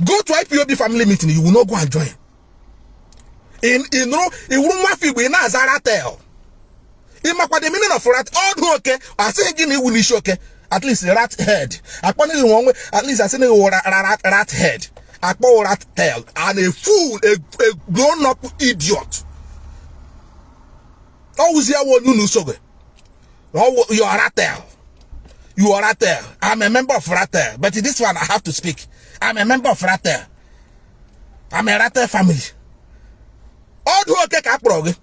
Go to IPOB family meeting, you will not go and join. It won't be na Zaratel. In my the meaning of rat, all okay. I say again, it will be okay. At least rat head. At least I say rat head. I call rat tail. And a fool, a grown up idiot. Always here one you so good. You are rat tail. You are rat tail. I'm a member of rat tail. But this one I have to speak. I'm a member of rat tail. I'm a rat tail family. All who okay caprog.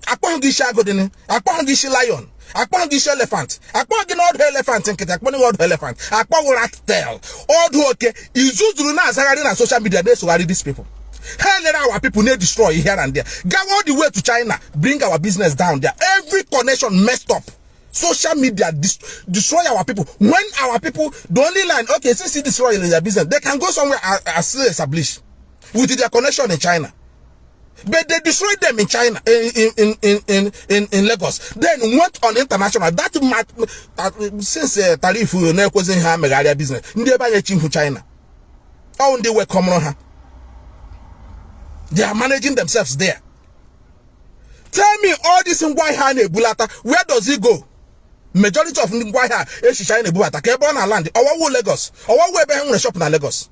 I can't give shagodin. I can't give lion. I can't give elephant. I can't give all elephant and I can't all elephant. I can't rat tail. All who okay is just doing na social media. They so these people. Hell, let our people need destroy here and there. Go all the way to China. Bring our business down there. Every connection messed up. Social media destroy our people. When our people, the only line, okay, since they destroy their business, they can go somewhere as still established with their connection in China. But they destroyed them in China, in Lagos. Then went on international. That might, since tariff never wasn't here, mega business. They buy a ching from China. How they were coming on her. They are managing themselves there. Tell me all this in Waihane Bulata, where does he go? Majority of Waiha is China Bulata, Kebon land, or Lagos, or where they shop in Lagos.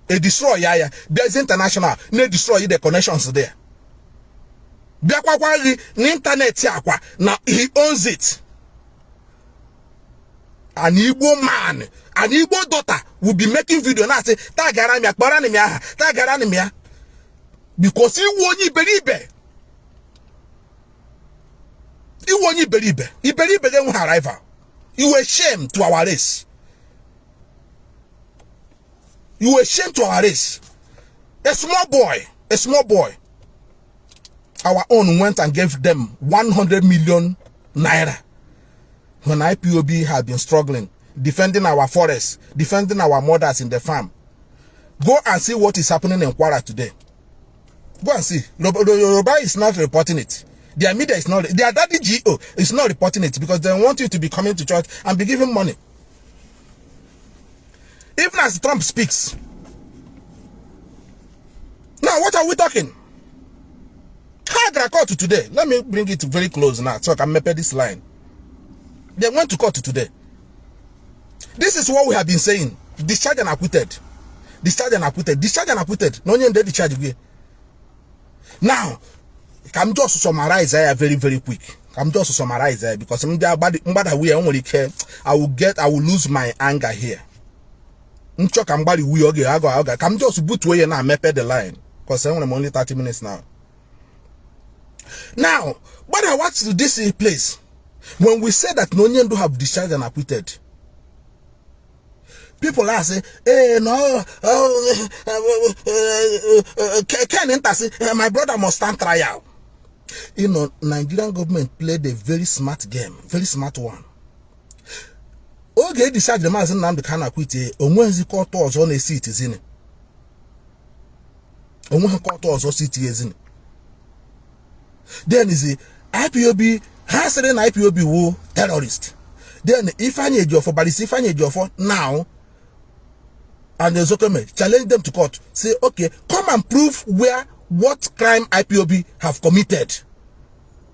A destroy ya. There's international. Ne destroy the connections there. Biakwa the internet yakwa. Now he owns it. An Igbo man, an Igbo daughter will be making video now say Tagaramia, Baranimia, Tagaranimia. Because he won't believe. He won't believe. He believe them will arrive. You were shame to our race. You were shame to our race. A small boy, our own went and gave them 100 million naira. When IPOB had been struggling, defending our forests, defending our mothers in the farm. Go and see what is happening in Kwara today. Go and see. Yoruba is not reporting it. Their media is not, their daddy GO is not reporting it because they want you to be coming to church and be giving money. Even as Trump speaks. Now, what are we talking? How court today? Let me bring it very close now so I can map this line. They went to court today. This is what we have been saying. Discharged and acquitted. Discharged and acquitted. Discharged and acquitted. No one did discharge again. Now, I'm just summarize here very, very quick. I'm just summarize here because I will lose my anger here. I'm just boot way now map the line because I'm only 30 minutes now. Now, but I watch this place. When we say that Nonyen do have discharged and acquitted, people are saying, hey, no, my brother must stand trial. You know, Nigerian government played a very smart game, very smart one. Okay, discharge the man Nnamdi Kanu acquitted. Onwenzi court was on a seat is in it. Onwenzi court was on seat is in it. Then is the IPOB. Has an IPOB war terrorist. Then if I need you for but if I need you for now, and there's okay, challenge them to court. Say, okay, come and prove what crime IPOB have committed.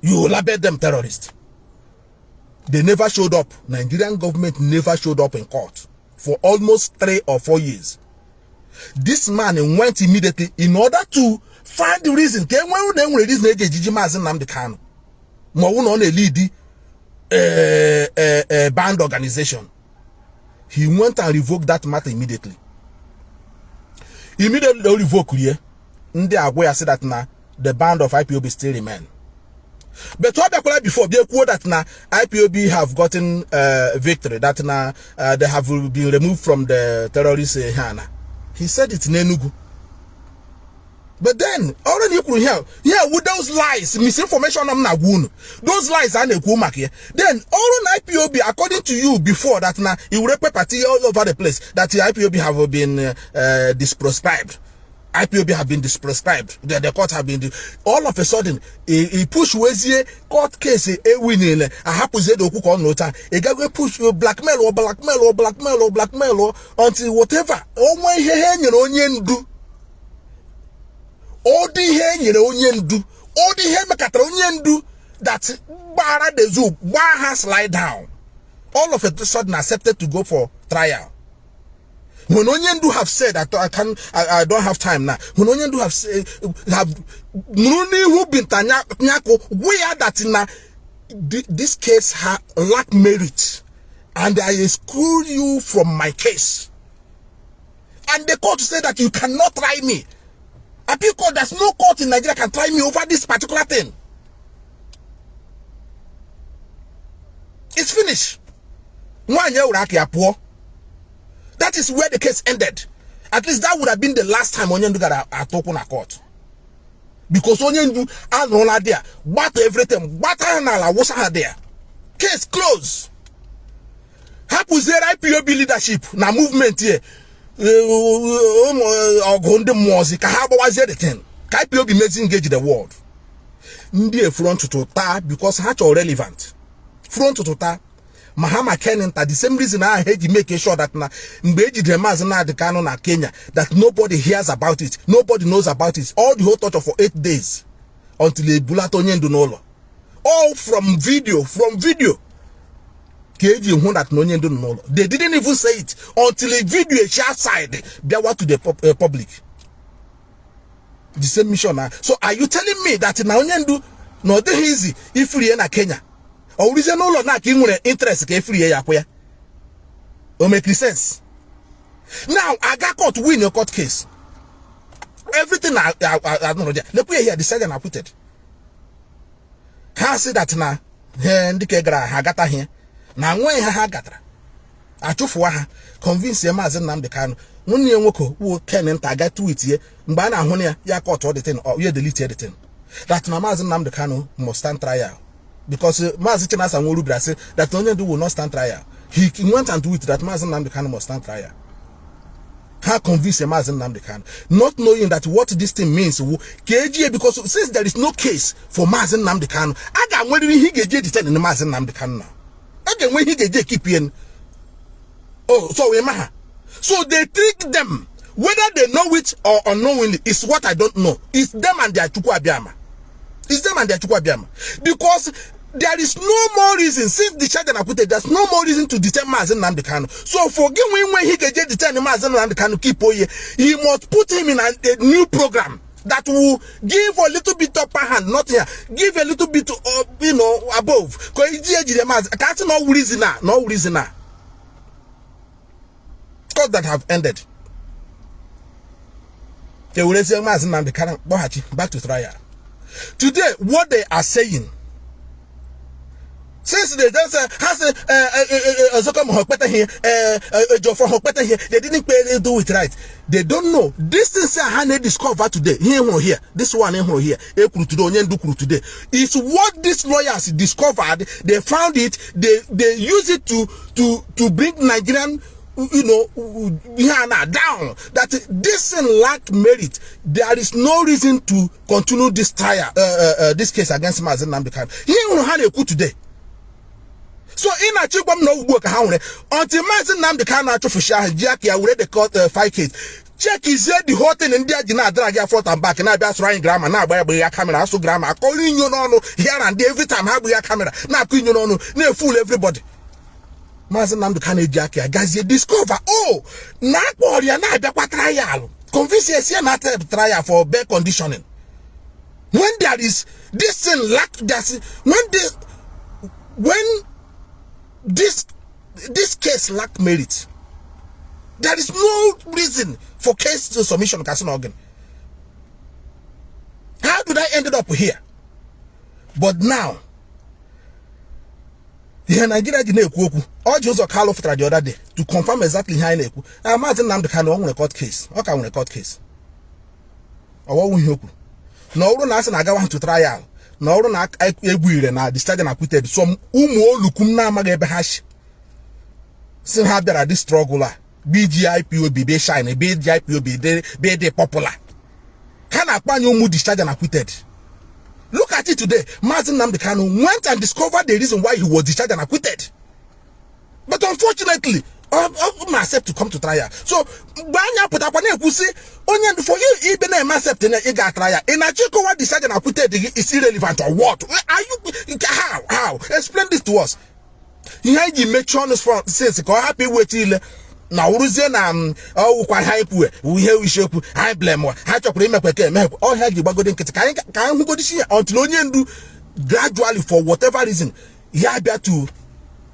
You label them terrorists. They never showed up. Nigerian government never showed up in court for almost 3 or 4 years. This man went immediately in order to find the reason. On a lead band organization. He went and revoked that matter immediately. Immediately revoked here. They said that now the band of IPOB still remain. But what before they quote that now IPOB have gotten victory, that now they have been removed from the terrorist Hana. He said it's Nenugu. But then, already you could hear, yeah, with those lies, misinformation, those lies are here. Then, all on IPOB, according to you before that now, you repeat party all over the place that the IPOB have been disprescribed. IPOB have been disprescribed. The court have been, all of a sudden, he push Wezie court case, a winning, a happy Zedo cook on nota, a guy push blackmail until whatever. Oh, my hand, do. All the hen you know do all the hen makatron do that bara the zoo has lie down. All of a sudden accepted to go for trial. When Onyendu have said that I don't have time now. When Onyendu have said Nuni who been Tanyako, where that now this case lack merit and I exclude you from my case. And the court said that you cannot try me. Appeal court, there's no court in Nigeria can try me over this particular thing. It's finished. That is where the case ended. At least that would have been the last time Onyendu got a talk on a court. Because Onyendu had no there. What everything. What was there. Case closed. How was there IPOB leadership? Now movement here. IPOB may engage the world. Ndi front to ta because hatch or relevant. Front to ta. Mahama Kenenta, the same reason I had to make sure that na Mbeji Dremazana the Kanu na Kenya, that nobody hears about it, nobody knows about it. All the whole torture for 8 days until the Bulatonyen Dunolo. All from video. KG who that no Onyendu no. They didn't even say it until a video share side biawa to the public. The same mission. So are you telling me that na Onyendu no de easy if free na Kenya? Or reason no na ki nwere interest ke free ya kwa? O make sense. Now I got caught to win your court case. Everything I don't know. Look here, the sergeant acquitted. Can say that na ndike gra hagata here. Na when hagatra. Achufu ha convince your Mazi Nnamdi Kanu. Munye nwoko wo ken enta ga tweet here. Mba na ahụ ya court all the thing or you delete everything. That na Mazi Nnamdi Kanu must stand trial. Because Mazi Chinasa Nwolubra say that Onyendu will not stand trial. He went and tweet that Mazi Nnamdi Kanu must stand trial. How convince Mazi Nnamdi Kanu, not knowing that what this thing means, KG, because since there is no case for Mazi Nnamdi Kanu, I got when he get detained in the Mazi Nnamdi Kanu now. Again, when he get keep in. Oh, so we maha. So they trick them, whether they know it or unknowingly, is what I don't know. It's them and their Chukwu Abiyama. It's them and their Chukwu Abiyama. Because there is no more reason, since the charge are put it, there's no more reason to detain Mazi Nnamdi Kanu. So forgive me when he get detained Mazi Nnamdi Kanu keep away, he must put him in a new program that will give a little bit upper hand, not here, give a little bit you know, above. Because no reason now, no reason now. Court that have ended. They will say Mazi Nnamdi Kanu back to trial. Today, what they are saying, since they just they didn't do it right. They don't know. This thing they discovered today. Here, this one here. Today is what these lawyers discovered. They found it. They use it to bring Nigerian, you know, down. That this thing lack merit. There is no reason to continue this trial, this case against Mazi Nnamdi Kanu. Here today. So in a chikwam no work until Mazi Nnamdi Kanu for share Jack ya already caught 5 case. Check is the whole thing in there did drag your front and back and I just running grammar now by your camera so grammar calling you no here and there every time have your camera now queen you no fool everybody. Mazi Nnamdi Kanu Jack ya guys you discover oh na warrior na be trial convince you na trial for bail conditioning. When there is this thing lack that's when this case lack merit, there is no reason for case to submission casino organ. How did I ended up here? But now the Nigeria all Joseph Carlo for the other day to confirm exactly how Mazi Nnamdi Kanu on a court case. Okay, on a court case. Or what we hope. No one asked I want to trial. No na egwire na the charge acquitted some olukum na magebe hash sin have there this struggle BGIPOB be shine BGIPOB be de popular can akpanyo mu the charge acquitted. Look at it today. Mazi Nnamdi Kanu went and discovered the reason why he was discharged and acquitted, but unfortunately accept to come to trial. So banya put up on Onyendu for you even accept in a trial. In a chico what decided and acquitted is irrelevant or what? Are you how? Explain this to us. Here you make sure from since happy with you now Ruzen oh quite high we hear we show I blame more. How to play me all had you bago can who go this year until Onyendu gradually for whatever reason yeah better to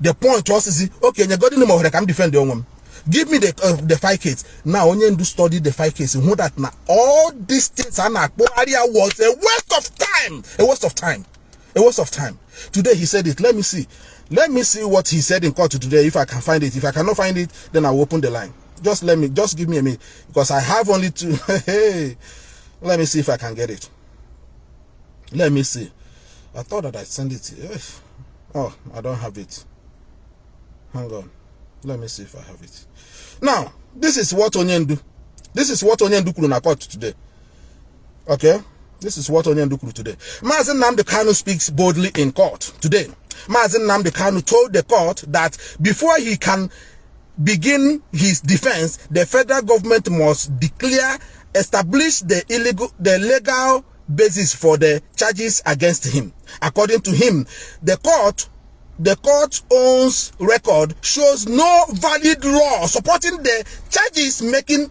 the point was okay, you got in the more I can defend the woman. Give me the 5 cases. Now Onyendu studied the 5 cases. Who that now all these things are not was a waste of time. A waste of time. A waste of time. Today he said it. Let me see. Let me see what he said in court today. If I can find it. If I cannot find it, then I'll open the line. Just give me a minute. Because I have only 2. Hey. Let me see if I can get it. Let me see. I thought that I sent it. Oh, I don't have it. Hang on. Let me see if I have it. Now, this is what Onyendu. This is what Onyendu kuru na court today. Okay? This is what Onyendu kuru today. Mazi Nnamdi Kanu speaks boldly in court today. Mazi Nnamdi Kanu told the court that before he can begin his defense, the federal government must establish the legal basis for the charges against him. According to him, the court the court owns record shows no valid law supporting the charges making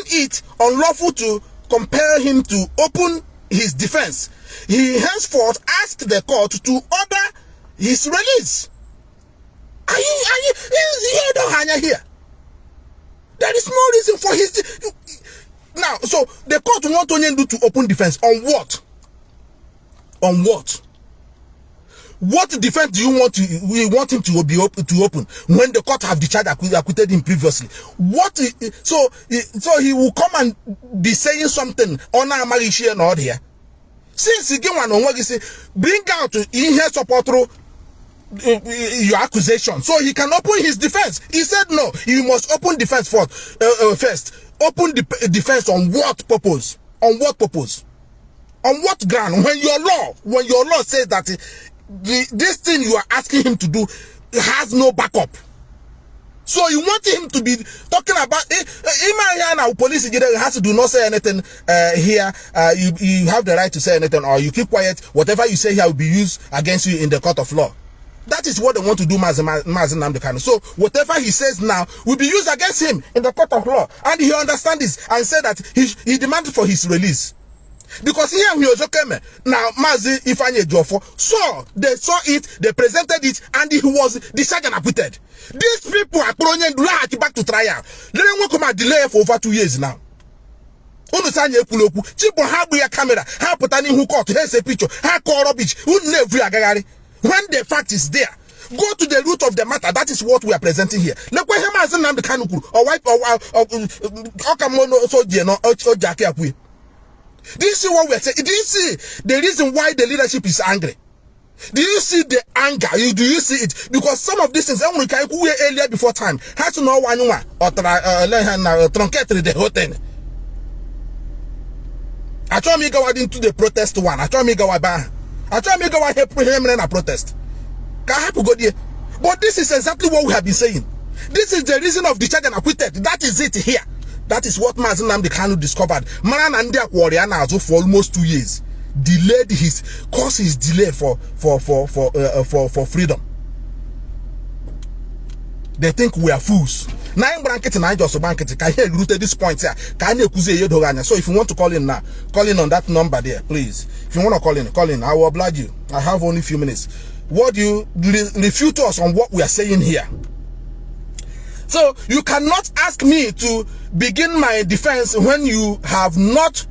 it unlawful to compel him to open his defense. He henceforth asked the court to order his release. Are you here? There is no reason for his now. So the court want Onyendu to open defense on what? On what? What defense do you want him to be open when the court have discharged acquitted him previously? So he will come and be saying something on our Malaysia and all here. Since he gave one on what he say, bring out in here support your accusation so he can open his defense. He said no, you must open defense first. Open the defense on what purpose? On what purpose? On what ground? When your law says that this thing you are asking him to do has no backup. So you want him to be talking about police has to do not say anything here. You have the right to say anything, or you keep quiet. Whatever you say here will be used against you in the court of law. That is what they want to do, Mazi Nnamdi Kanu. So whatever he says now will be used against him in the court of law, and he understands this and said that he demanded for his release. Because here he was okay. Now Mazi Ifanye Jofo they saw it, they presented it, and he was discharged and acquitted. These people are throwing back to trial. Let them come and delay for over 2 years now. Chipo have your camera, have put an in court, here's a picture, have call rubbish, when the fact is there. Go to the root of the matter. That is what we are presenting here. Look where Mazi Nnamdi Kanu or white or do you see what we are saying? Do you see the reason why the leadership is angry? Do you see the anger? Do you see it? Because some of these things, who were earlier before time, has to know one or truncate the whole thing. I try me go into the protest one. I try me go about. I try me go help him in a protest. But this is exactly what we have been saying. This is the reason of the charge and acquitted. That is it here. That is what Mazi Nnamdi Kanu discovered. Man and their warrior now for almost 2 years. Delayed caused his delay for freedom. They think we are fools. Nine blanket and I just blanket. Can you root at this point here? Can you accuse you? So if you want to call in now, call in on that number there, please. If you want to call in. I will oblige you. I have only a few minutes. What do you refute us on what we are saying here? So you cannot ask me to begin my defense when you have not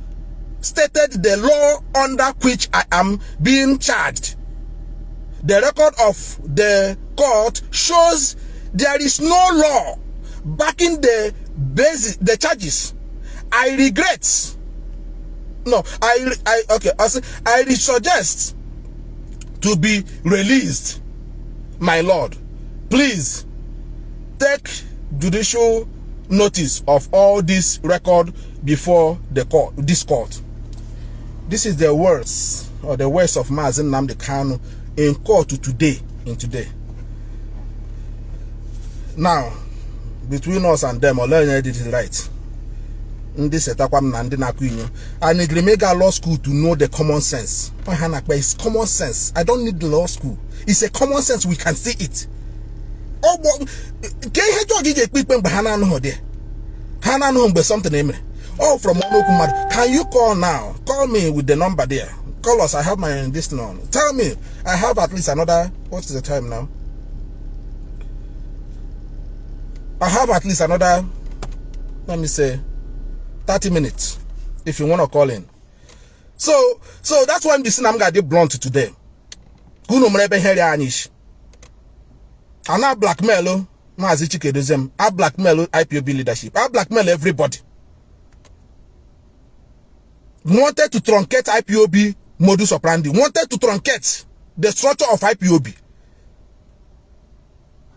stated the law under which I am being charged. The record of the court shows there is no law backing the charges. I suggest to be released, my lord. Please take judicial notice of all this record before the court. This is the words or the words of Mazi Nnamdi Kanu in court today. Now, between us and them, Olanya did it right. This and I need to make a law school to know the common sense. It's common sense. I don't need the law school. It's a common sense. We can see it. Oh, but can you call now? Call me with the number there. Call us. I have my this now. Tell me. I have at least another. What is the time now? I have at least another. Let me say 30 minutes. If you want to call in. So that's why I'm gonna be blunt today. And I blackmail Mazi Chikedozem. I blackmail IPOB leadership. I blackmail everybody. Wanted to truncate IPOB modus operandi. Wanted to truncate the structure of IPOB.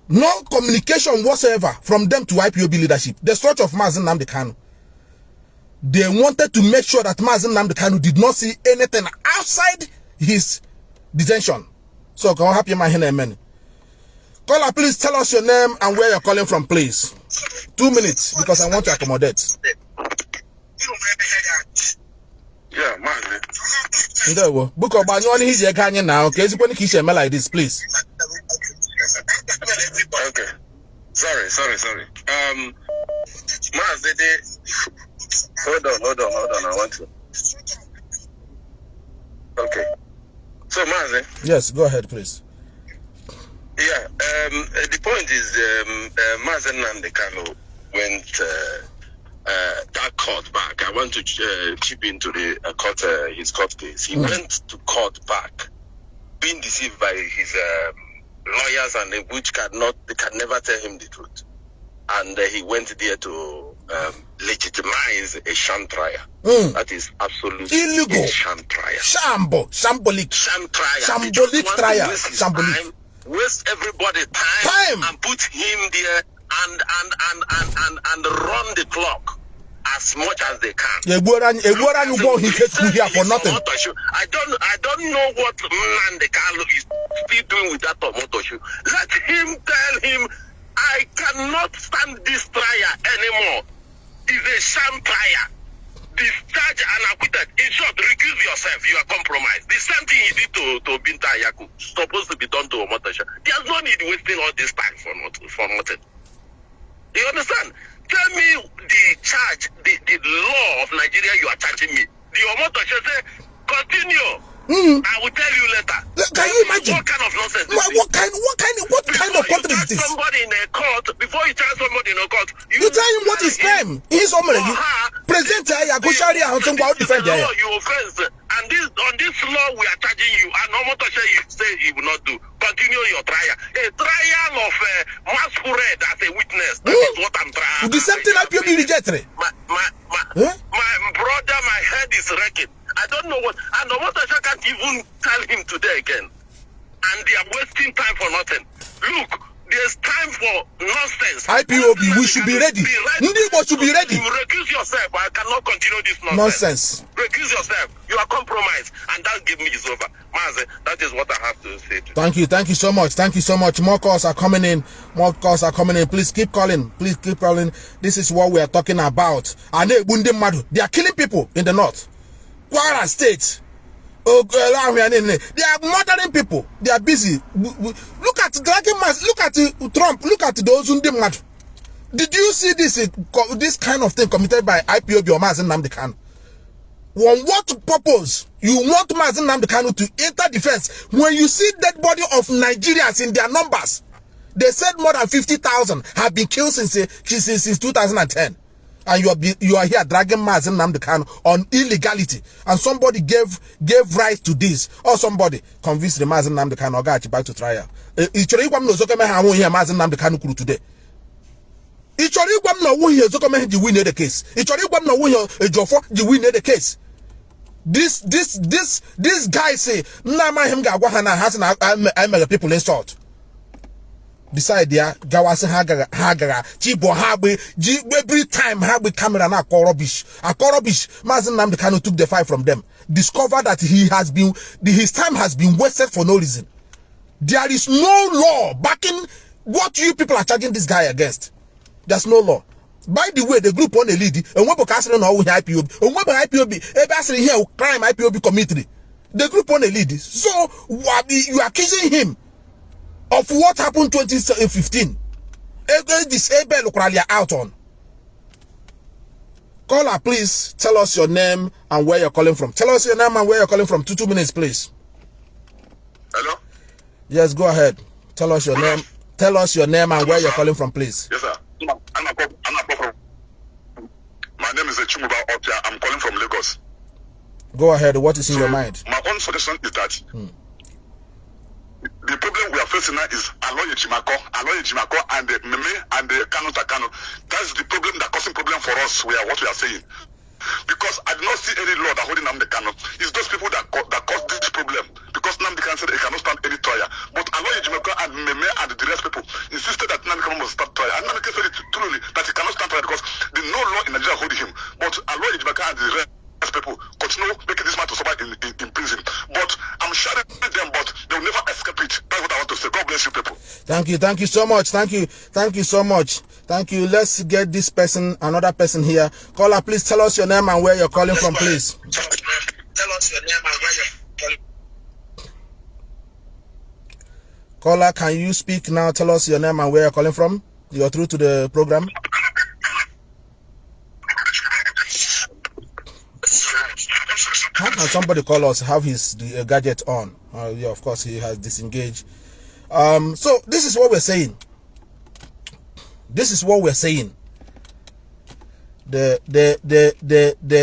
No communication whatsoever from them to IPOB leadership. The structure of Mazi Nnamdi Kanu. They wanted to make sure that Mazi Nnamdi Kanu did not see anything outside his detention. So, can I help you, my man? Caller, please tell us your name and where you're calling from, please. 2 minutes, because I want to accommodate. Yeah, Mazi. No, book of Banyoni is a canyon now. Okay, so when you like this, please. Okay. Sorry. Mazi, hold on. I want to. Okay. So, Mazi. Yes, go ahead, please. Yeah. The point is, Mazi Nnamdi Kanu went that court back. I want to chip into the court, his court case. He went to court back, being deceived by his lawyers, and which can never tell him the truth. And he went there to legitimize a sham trial. That is absolutely illegal. A sham trial. Shambolic trial. Shambolic. Waste everybody time and put him there and run the clock as much as they can. He for nothing. I don't know what Nnamdi Kanu is still doing with that tomato shoe. Let him tell him, I cannot stand this trial anymore. It's a sham trial. Discharge and acquitted. In short, recuse yourself. You are compromised. The same thing he did to Binta Yaku. Supposed to be done to Omotosha. There's no need wasting all this time for nothing. You understand? Tell me the charge, the law of Nigeria you are charging me. The Omotosha say, continue. I will tell you later. Can you imagine? What kind of nonsense? What kind of country is this? Somebody in a court, before you charge somebody in a court, you tell him what is crime. He's already present here. Go shari and some about defend here. You offense, and on this law we are charging you, and no matter you say he will not do. Continue your trial. A trial of masquerade as a witness. That is what I'm trying. The same thing I be rejected. My brother, my head is wrecking. I don't know what, and Omotosha can't even tell him today again. And they are wasting time for nothing. Look, there's time for nonsense. IPOB, we should be ready. Ndibo should be ready. You recuse yourself. I cannot continue this nonsense. Recuse yourself. You are compromised. And that give me is over. Mazi, that is what I have to say to you. Thank you so much. More calls are coming in. Please keep calling. This is what we are talking about. They are killing people in the north. Kwara State. They are murdering people. They are busy. Look at dragging mass. Look at Trump. Look at those who did mad. Did you see this kind of thing committed by IPOB or Mazi Nnamdi Kanu? On what purpose you want Mazi Nnamdi Kanu to enter defense when you see dead body of Nigerians in their numbers? They said more than 50,000 have been killed since 2010. And you are here dragging Mazi Nnamdi Kanu on illegality, and somebody gave right to this, or somebody convinced the Mazi Nnamdi Kanu back to trial. Mazi Nnamdi Kanu kuru today. Win the case. Win the case. This guy say people insult. Decide there, Gawasi Hagara, Chibo Habi, every time Habi camera na rubbish. Mazi Nnamdi Kanu took the fight from them. Discovered that his time has been wasted for no reason. There is no law backing what you people are charging this guy against. There's no law. By the way, the group on the lead, and when Bokasri no IPOB, and when IPOB, everybody here crime IPOB committee. The group on the lead. So you are accusing him of what happened 2015. Out on. Caller, please tell us your name and where you're calling from. Tell us your name and where you're calling from. 2 minutes, please. Hello? Yes, go ahead. Tell us your name. Tell us your name and where you're calling from, please. Yes, sir. I'm not from. My name is Chumuba Opia. I'm calling from Lagos. Go ahead. What is in your mind? My own suggestion is that the problem we are facing now is Aloye Jimako, and the Meme and the Kanu. That's the problem that causing problem for us. What we are saying. Because I do not see any law that holding Nnamdi Kanu. It's those people that caused this problem. Because Nnamdi Kanu said he cannot stand any trial. But Aloye Jimako and Meme and the rest people insisted that Nnamdi Kanu must start trial. And Nnamdi said it truly that he cannot stand trial because the no law in Nigeria holding him. But Aloye Jimako and the rest people continue making this man to survive in prison. But I'm sharing with them, but they will never escape it. That's what I want to say. God bless you people. Thank you so much. Thank you so much. Thank you. Let's get this person, another person here. Caller, please tell us your name and where you're calling from, please. Tell us your name and where you're Caller, can you speak now? Tell us your name and where you're calling from. You're through to the program. How can somebody call us, have his gadget on? Yeah, of course, he has disengaged. So this is what we're saying. This is what we're saying. The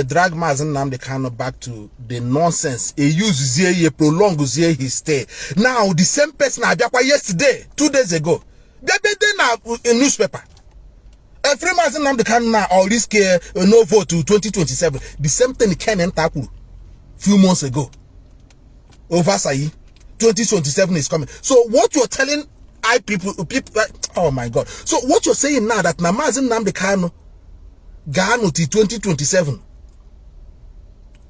drag Mazi Nnamdi Kanu back to the nonsense. He used he prolonged his stay. Now the same person I yesterday, 2 days ago, they now a newspaper. Every Mazi Nnamdi Kanu now or risk no vote to 2027. The same thing came in Taku few months ago. Over Sayi, 2027 is coming. So what you're telling people, oh my God. So what you're saying now that Mazi Nnamdi Kanu Gano till 2027.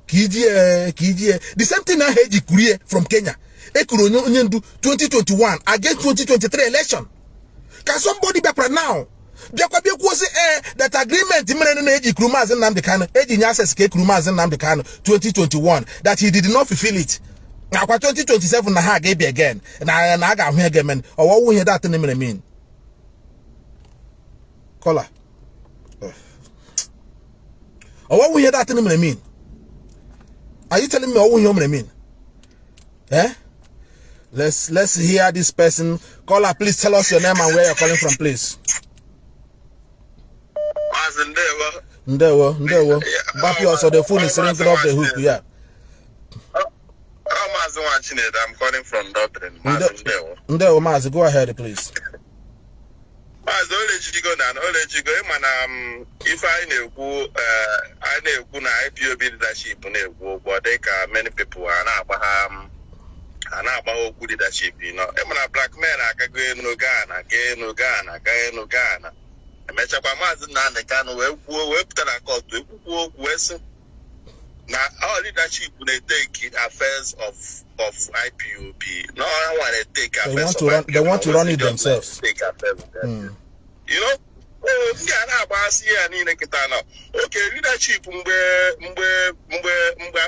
The same thing I heard Kurie from Kenya. Ekuro 2021 against 2023 election. Can somebody be proud now? That agreement Mazi Nnamdi Kanu 2021 that he did not fulfill it. Now 2027 na ha again again. Na ga hu again. Or what we hear that mean? Caller. Or what we hear that mean? Are you telling me what we hear mean? Eh? Let's hear this person. Caller, please tell us your name and where you're calling from, please. Ndewo. But also the phone is ringing off the hook, yeah. I'm calling from Dublin. Ndewo, Mazi, go ahead, please. Mazi, if I know na IPOB leadership, but many people are not about good leadership, you know. Black men are going no Ghana. Mazi Nnamdi Kanu now our leadership will take affairs of IPOB. No, I want to take affairs they want to run it themselves. Take affairs of them. You know? Okay, leadership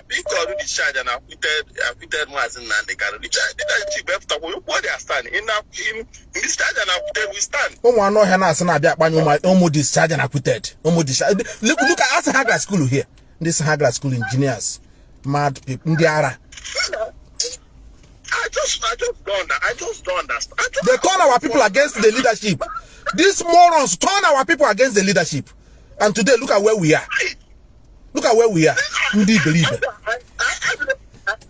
because discharge and acquitted Mazi Nnamdi Kanu. Leadership after what they are standing in discharge and acquitted we stand. Discharge and acquitted. Look at us Hagar school here. This Hagar school engineers, mad people, Ndiara. I just don't understand. They turn our people against the leadership. These morons turn our people against the leadership. And today, look at where we are. Look at where we are. Indeed, believe it.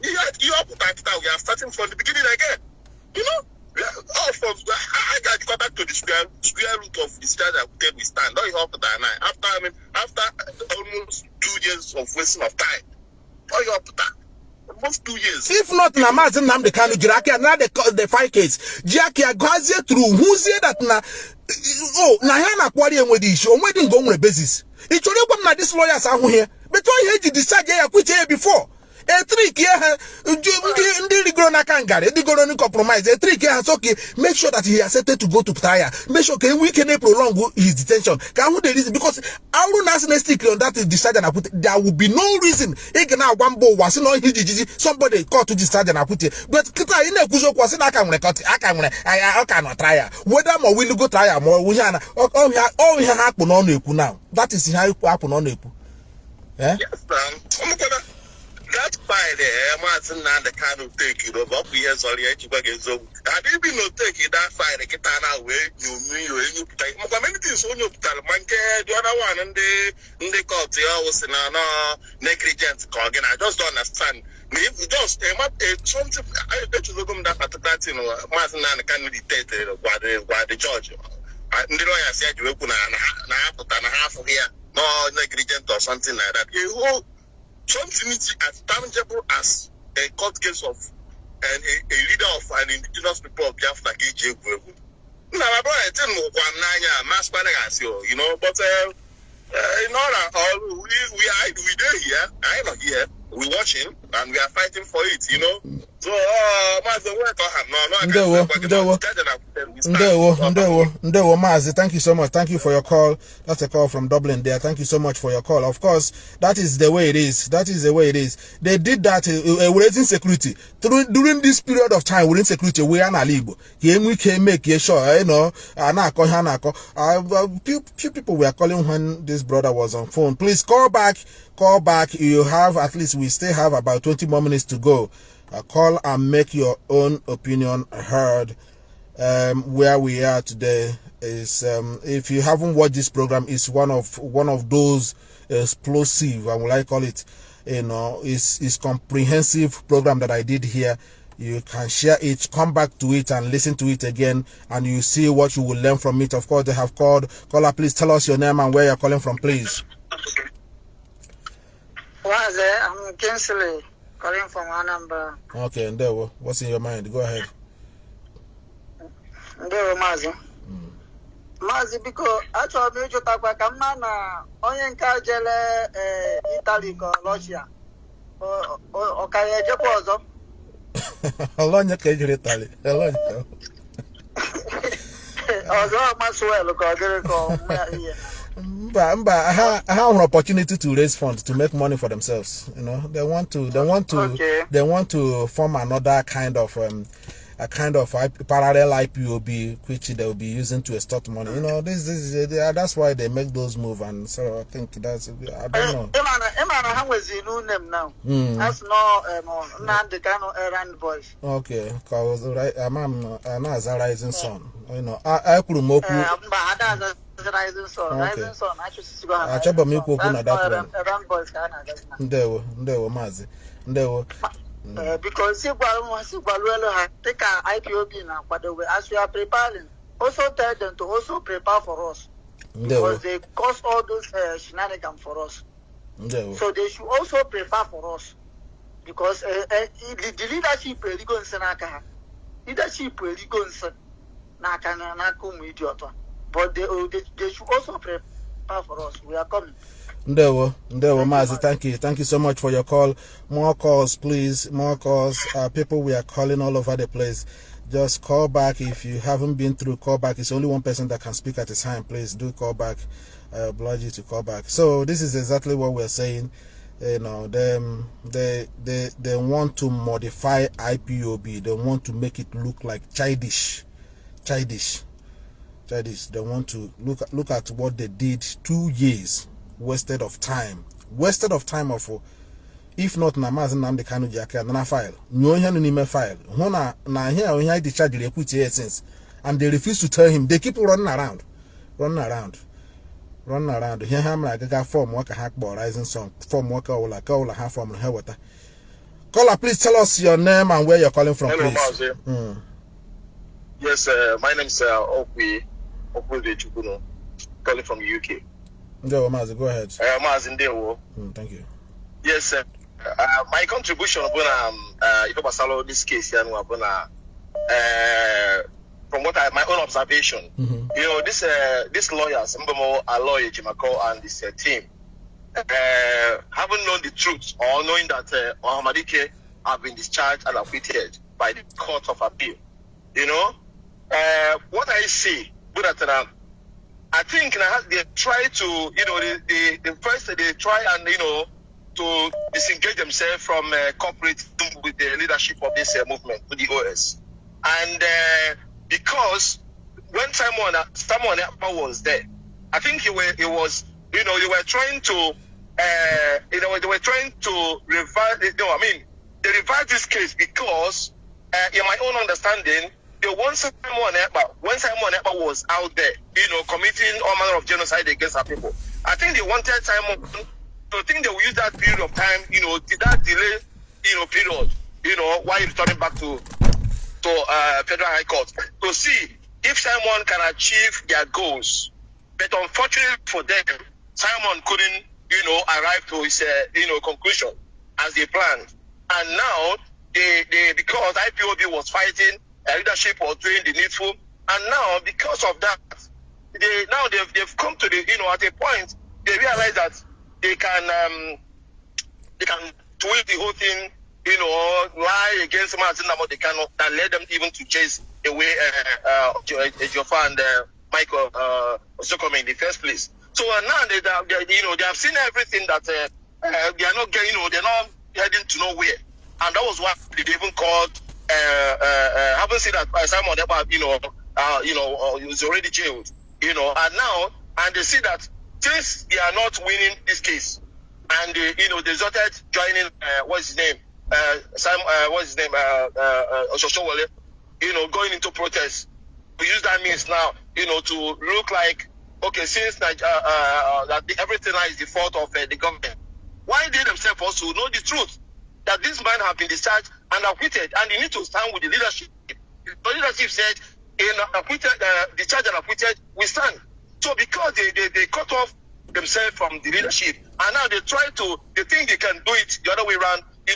We are starting from the beginning again. You know? I got back to the square root of the stand that we stand. Not after almost 2 years of wasting of time. Almost 2 years. If not, Mazi Nnamdi Kanu Jiraki and now the 5 case. Jiraki Agwazie through who said that Nahana Kwari and with the issue, wedding go on the basis. It's only one this lawyers are here. But why had you decided I quit here before? A trick here, the compromise. A trick here, okay. Make sure that he accepted to go to trial. Make sure we can prolong his detention. Can we the reason? Because our national stick on that is decided and put there will be no reason. Somebody called to decide and put it. But Kita in a Kuzo was in I cannot try. Whether more will go try more, we have happen on the now. That is how you happen on the yes, that file there, Mazi Nnamdi Kanu take it over years or years to get so. I didn't even take it that file, get away, you take many things on your manke, the other one, and they caught the hours in negligence. Again, I just don't understand. If just something, I bet you look that at that, you know, Mazi Nnamdi Kanu dictated by the judge. And the lawyer said you open a half here, no negligent or something like that. Something as tangible as a court case of a leader of an indigenous people of Biafra, you know, but in order, we there here, I'm not here. we watch him and we are fighting for it, you know. So, Mazi, Ndewo, Mazi, thank you so much. Thank you for your call. That's a call from Dublin there. Thank you so much for your call. Of course, that is the way it is. That is the way it is. They did that with insecurity. During this period of time, with insecurity, we are not able. We can make sure, you know, few people were calling when this brother was on phone. Please call back. Call back. You have, at least we still have about 20 more minutes to go. Call and make your own opinion heard. Where we are today is, if you haven't watched this program, it's one of those explosive, I would like to call it, you know, is comprehensive program that I did here. You can share it, come back to it and listen to it again, and you see what you will learn from it. Of course, they have called. Caller, please tell us your name and where you're calling from, please. I'm Kinsley, calling from Anambra. Okay, and there, what's in your mind? Go ahead. There, Mazi. Mazi, because actually, you talk about a man, MNK jele Italy or Russia. Okay, Japozo. Alone, you Italy. Alone. Although Maxwell, but I have an opportunity to raise funds to make money for themselves. You know, they want to form another kind of parallel IPOB, which they will be using to extort money. You know, that's why they make those moves. And so I think that's, I don't know. How was you know them now? That's no Nnamdi Kanu errand boys. Okay, because I'm a rising sun. You know, I could move. Rising sun. Rising sun. I just go. I chop me cook na that one. Errand boys can. Ndewo Mazi. Ndewo. Because take IPOB now, by the way, as we are preparing, also tell them to also prepare for us. Because they cause all those shenanigans for us. So they should also prepare for us. Because the leadership really goes but they should also prepare for us. We are coming. Ndewo Mazi, thank you so much for your call. More calls, please. More calls. People, we are calling all over the place. Just call back. If you haven't been through, call back. It's only one person that can speak at a time. Please do call back. I oblige you to call back. So this is exactly what we're saying. You know, they want to modify IPOB. They want to make it look like childish. They want to look at what they did. 2 years wasted of time of, if not na Mazi Nnamdi Kanu jaka na file nyo ihe no nime file hu na here when I discharge the put here since, and they refuse to tell him. They keep running around here ham like ga form work hack ball rising sun form work all like all half form here water. Caller, please tell us your name and where you're calling from. Hello, please. Yes, my name is Okwe Chukuno, calling from the UK. Mazi, go ahead. Mazi Ndewo. Thank you. Yes, my contribution on this case here, from what my own observation, you know, this lawyers, Mbomo, a lawyer Jimako and this team, haven't known the truth or knowing that Mohammadike have been discharged and acquitted by the Court of Appeal. You know, what I see, I think they try to, you know, they try and, you know, to disengage themselves from cooperating with the leadership of this movement, with the OS. And because when Simon was there, I think it was, you know, they were trying to, revive, they revived this case because, in my own understanding, when Simon Ekpa was out there, you know, committing all manner of genocide against our people, I think they wanted Simon to think they will use that period of time, you know, that delay, you know, period, you know, while returning back to Federal High Court to see if Simon can achieve their goals. But unfortunately for them, Simon couldn't, you know, arrive to his, conclusion as they planned. And now because IPOB was fighting, leadership was doing the needful, and now because of that, they've come to the, you know, at a point they realize that they can twist the whole thing, you know, lie against Mazi Nnamdi Kanu that led them even to chase away Jofa and Michael Osokome in the first place. So now they have seen everything that they are not getting, they're not heading to nowhere, and that was why they even called. Haven't seen that Simon Ekpa, was already jailed, and now they see that since they are not winning this case, and they started joining what's his name, Oshoshowole, going into protest. We use that means now, to look like, okay, since that everything is the fault of the government, why they themselves also know the truth that this man have been discharged and acquitted, and they need to stand with the leadership. The leadership said, acquitted, discharged and acquitted, we stand. So because they cut off themselves from the leadership, and now they think they can do it the other way around. They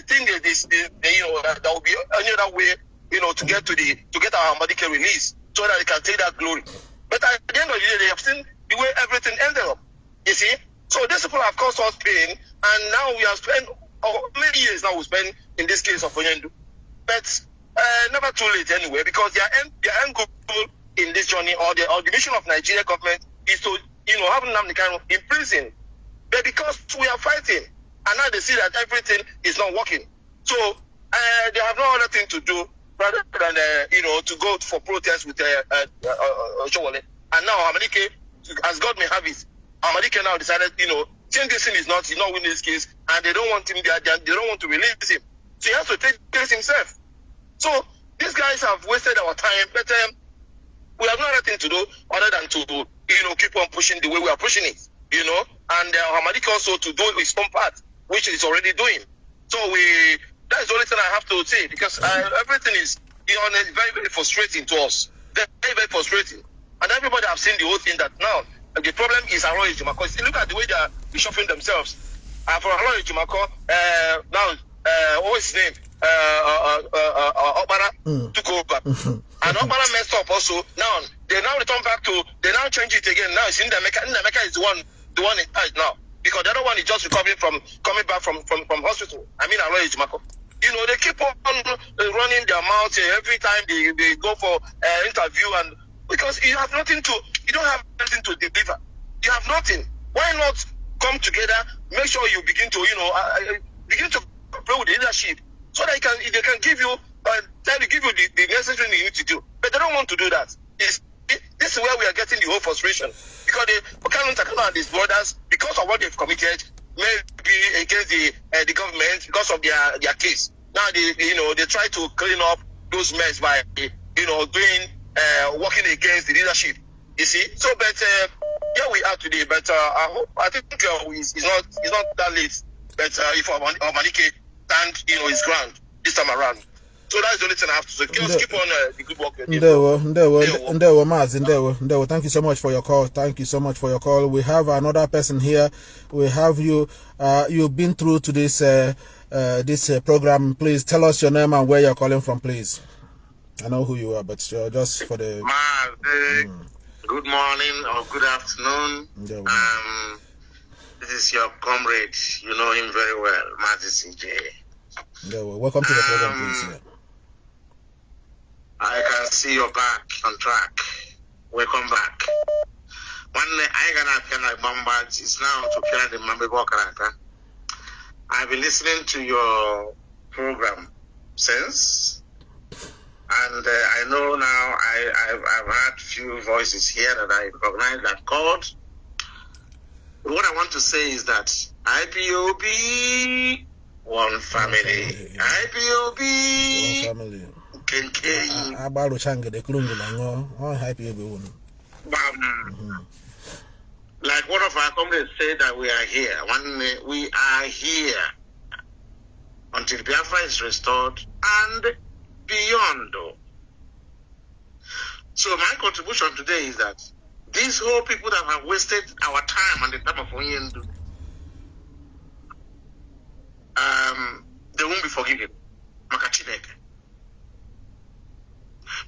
think that there will be any other way, to get our Madike release, so that they can take that glory. But at the end of the day, they have seen the way everything ended up. You see, so these people have caused us pain, and now we have spent many years now we spend in this case of Onyendu. But never too late anyway, because their end goal in this journey, or the mission of Nigeria government is to have Nnamdi Kanu in prison. But because we are fighting, and now they see that everything is not working, so they have no other thing to do rather than to go for protest with Oshowole. And now Amadike, as God may have it, Amadike now decided, since this thing is not winning this case, and they don't want him, they don't want to release him, so he has to take this himself. So these guys have wasted our time, but we have no other thing to do other than to keep on pushing the way we are pushing it, and Amadike also to do his own part, which he's already doing. So that is the only thing I have to say, because everything is very, very frustrating to us, very, very frustrating, and everybody have seen the whole thing that now. The problem is Aloy Ejimako. Look at the way they are reshuffling themselves. For Aloy Ejimako, now, what's his name? Okpara took over. And Okpara messed up also. Now, they now return back they now change it again. Now it's Nnamdi. Nnamdi is the one in charge now. Because the other one is just recovering coming back from hospital. I mean, Aloy Ejimako. They keep on running their mouths every time they go for interview, and because you don't have nothing to deliver. You have nothing. Why not come together? Make sure you begin to play with the leadership, so that they can give you the necessary thing you need to do. But they don't want to do that. This is where we are getting the whole frustration, because Kanu and his brothers, because of what they've committed, maybe against the government, because of their case. Now they try to clean up those mess by working against the leadership. You see, so but here we are today. But I think it's not that late. But if Amadike stand his ground this time around, so that's the only thing I have to say. Just keep on the good work you're doing. Mazi, thank you so much for your call. Thank you so much for your call. We have another person here. We have you. You've been through to this program. Please tell us your name and where you're calling from, please. I know who you are, but just for the... Good morning or good afternoon. This is your comrade. You know him very well, Mazi CJ. Welcome to the program, please. I can see you're back on track. Welcome back. It's now to the I've been listening to your program since. And I know now I've heard few voices here that I recognize that called. What I want to say is that IPOB, one family. IPOB, one family. Abaru Changa de Klungulango, or IPOB one. Like one of our comrades said that we are here. We are here until Biafra is restored and beyond. So my contribution today is that these whole people that have wasted our time and the time of Onyendu, they won't be forgiven.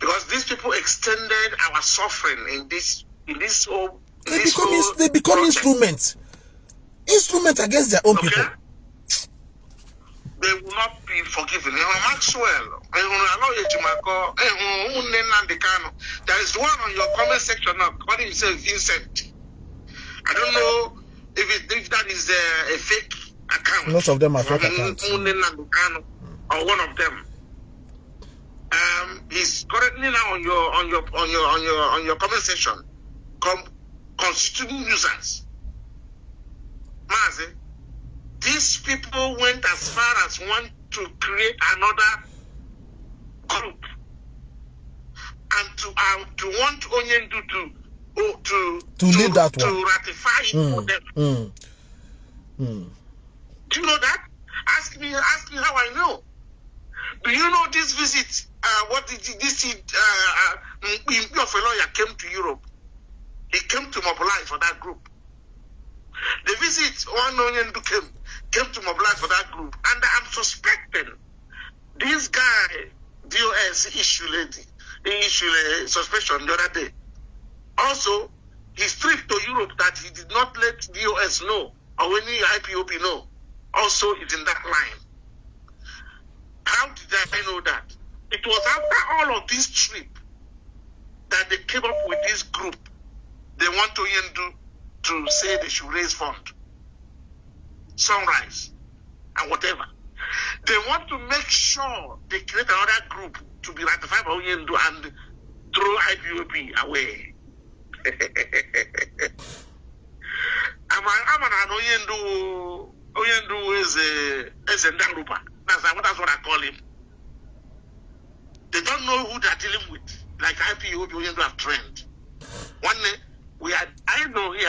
Because these people extended our suffering in this whole. They become instruments against their own people. they will not be forgiven. Maxwell, Nnamdi Kanu. There is one on your comment section now calling himself Vincent. I don't know if that is a fake account. Most of them are fake accounts. Nnamdi Kanu, or one of them. He's currently now on your comment section, constituting nuisance. Mazi, these people went as far as want to create another group and to want Onyendu to lead that one, to ratify it for them. Do you know that? Ask me how I know. Do you know this visit? Biafra lawyer came to Europe. He came to mobilize for that group. The visit one Onyendu came to mobilize for that group, and I'm suspecting this guy DOS issued a suspension the other day. Also, his trip to Europe that he did not let DOS know or any IPOP know also is in that line. How did I know that? It was after all of this trip that they came up with this group. They want Onyendu to say they should raise fund, sunrise, and whatever. They want to make sure they create another group to be ratified by Onyendu and throw IPOP away. I'm an Onyendu is a Ndarupa. That's what I call him. They don't know who they're dealing with. Like IPOP, Onyendu have trained. One day, I know here,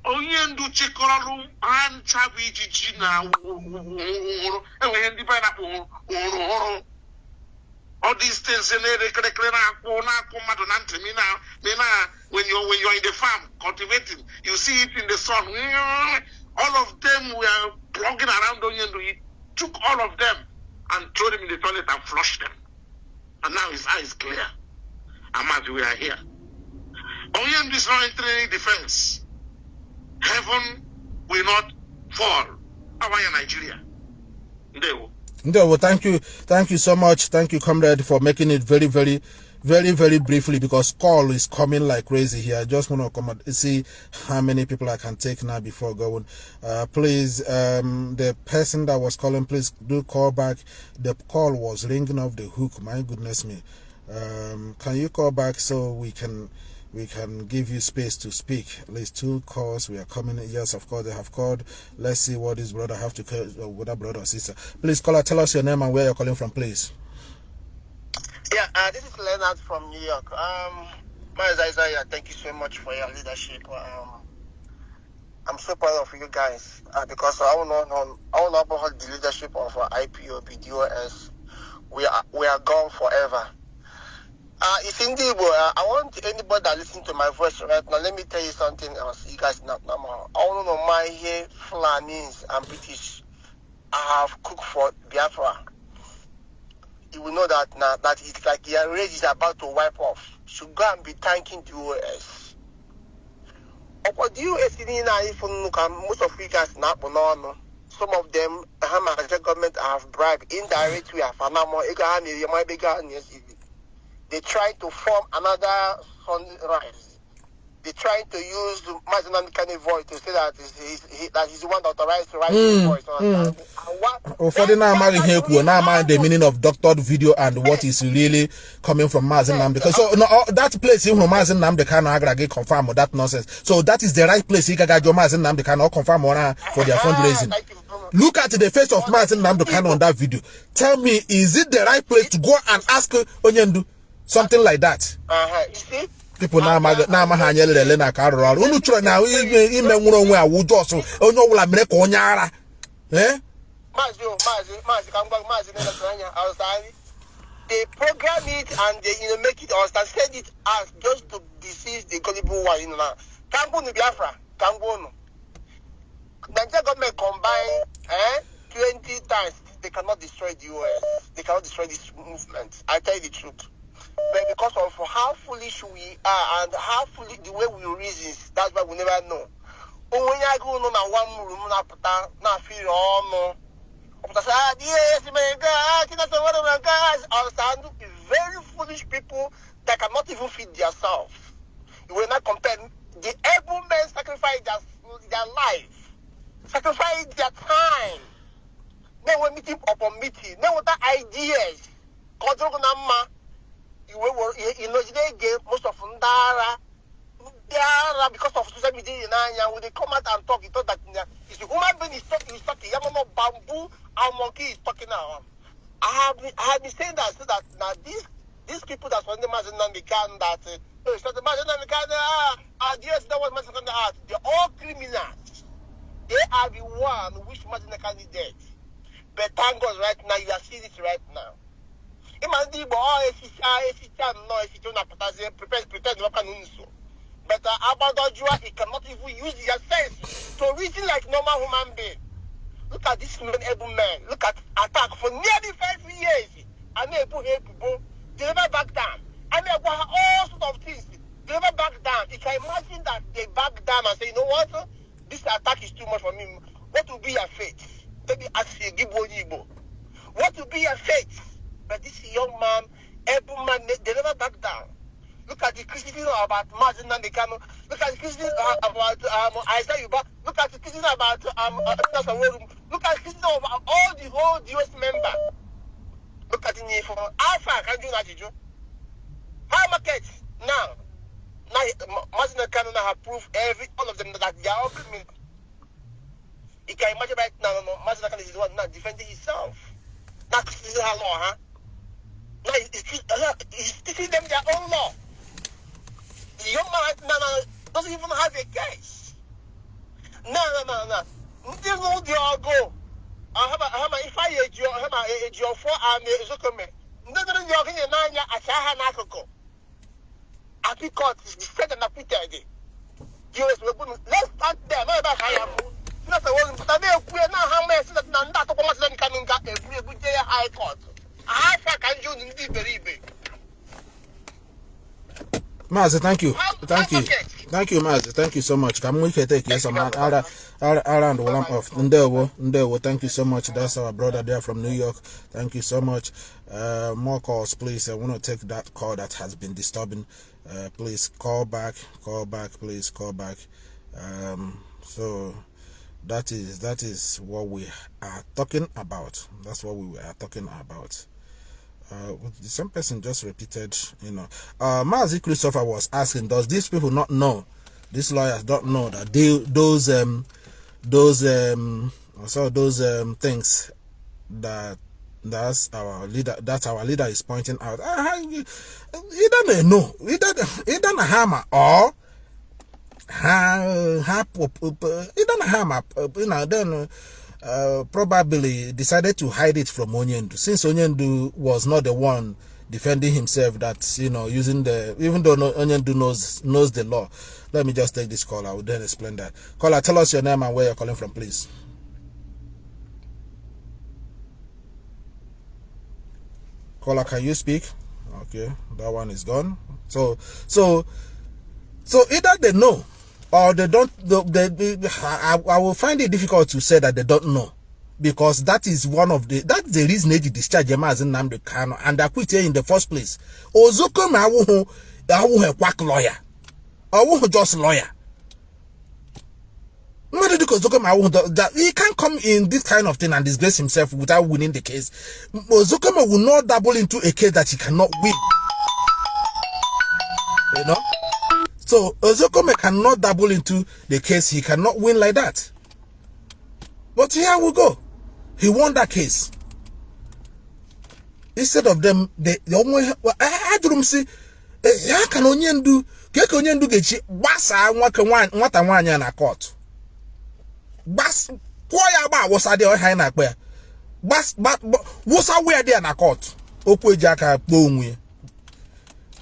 Onyendu chekolalu ancha bijiji na all these things when you're in the farm cultivating, you see it in the sun. All of them were plugging around Onyendu. He took all of them and threw them in the toilet and flushed them. And now his eye is clear. Mazi, we are here. Onyendu is not entering any defense. Heaven will not fall. How are you, Nigeria? Well, thank you so much. Thank you, comrade, for making it very, very, very, very briefly, because call is coming like crazy here. I just want to come and see how many people I can take now before going. Please, the person that was calling, please do call back. The call was ringing off the hook. My goodness me. Can you call back so we can give you space to speak? At least 2 calls. We are coming. Yes, of course, they have called. Let's see what this brother have to call, whether brother or sister. Please, caller, tell us your name and where you're calling from, please. Yeah, this is Leonard from New York. Mazi, thank you so much for your leadership. I'm so proud of you guys because I want to uphold the leadership of IPOB, DOS. We are gone forever. It's indeed, I want anybody that listens to my voice right now, let me tell you something else. You guys not know. I want to know my hair, Flanese and British. I have cooked for Biafra. You will know that now that it's like your rage is about to wipe off. Should go and be thanking the US. But the US most of you guys not know. Some of them, the government have bribed indirectly. They try to form another sunrise. They try to use Mazi Nnamdi voice to say that he's the one that authorized to write his voice. For now, the meaning of doctored video and what is really coming from Mazi Nnamdi. So that place in Mazi Nnamdi can confirm that nonsense. So that is the right place. He can get your Mazi Nnamdi can confirm for their fundraising. Look at the face of Mazi Nnamdi on that video. Tell me, is it the right place to go and ask Onyendu something like that? You see? People now hanyele na karoro. Unu chura na ime nwuru onwe awu just onye obula mere ka onye ara. Mazi they program it and they make it understand it as just to deceive the gullible one. Kango no Biafra, Kango no. Nigeria government combine 20 times. They cannot destroy the US. They cannot destroy this movement. I tell you the truth. But because of how foolish we are and how foolish the way we reason, that's why we never know. onwe ya go no na one room na puta na feel on no yes MNK kina so what MNK understand very foolish people that cannot even feed themselves. You will not compare the able men sacrifice their life, sacrifice their time. They were meeting upon meeting. They were the ideas. You know, they gave most of them because of social media. When they come out and talk, you thought that it's the human being is talking. Yamano bamboo, our monkey is talking now. I have been saying that now these people that's on the Mazi Nnamdi that yes, that was Mazi Nnamdi. They're all criminals. They are the one which Mazi Nnamdi is dead. But thank God right now, you are seeing it right now. Imagine, but about he cannot even use their sense to reason like normal human being. Look at this man, able man. Look at attack for nearly 5 years. And they never back down. And they all sorts of things. They never back down. You can imagine that they back down and say, you know what? This attack is too much for me. What will be your fate? Maybe ask you, what will be your fate? But this young man, able man, they never back down. Look at the criticism about Mazi Nnamdi Kanu. Look at the criticism about Isaiah Yuba. Look at the criticism about look at the criticism of all the whole US member. Look at the need for Alpha. Can you do that? How market now? Mazi Nnamdi Kanu have proved all of them that they are all criminals. You can imagine right now, Mazi Nnamdi is the one now defending himself. Now this is her law, huh? Now he's teaching them their own law. The young man right now doesn't even have a case. No. They know they all go. If I age your 4 and Zukume, nothing you're going to know at Sahanako. I think God is the second of Peter. Let's start there. No, about Hayamu. Not the one, but we are now how many that Nanda to come and coming back every good day high court. I can you in the very Mazi, thank you, Mazi. Thank you so much. Can we take yes, around the lamp of Ndewo. Thank you so much. That's our brother there from New York. Thank you so much. More calls, please. I want to take that call that has been disturbing. Please call back. Please call back. So that is what we are talking about. That's what we are talking about. Some person just repeated, Mazi Christopher was asking, does these people not know, these lawyers don't know that those things that's our leader is pointing out, he doesn't know, he doesn't hammer or he doesn't hammer, then probably decided to hide it from Onyendu, since Onyendu was not the one defending himself, that using even though Onyendu knows the law. Let me just take this call. I will then explain that. Caller, tell us your name and where you're calling from, please. Caller, can you speak? Okay, that one is gone. So either they know or they don't. I will find it difficult to say that they don't know, because that is that's the reason they discharge Mazi Nnamdi Kanu and acquit in the first place. Ozoko a quack lawyer, or just lawyer. He can't come in this kind of thing and disgrace himself without winning the case. Ozokome will not dabble into a case that he cannot win. So Ozokome cannot dabble into the case he cannot win like that. But here we go. He won that case. Instead of them, I don't see. How can Onyendu get basa nwata nwanya na court? Bas koya ba wosa de high na pe. Bas wosa where there na court. Okweji kpo onwe.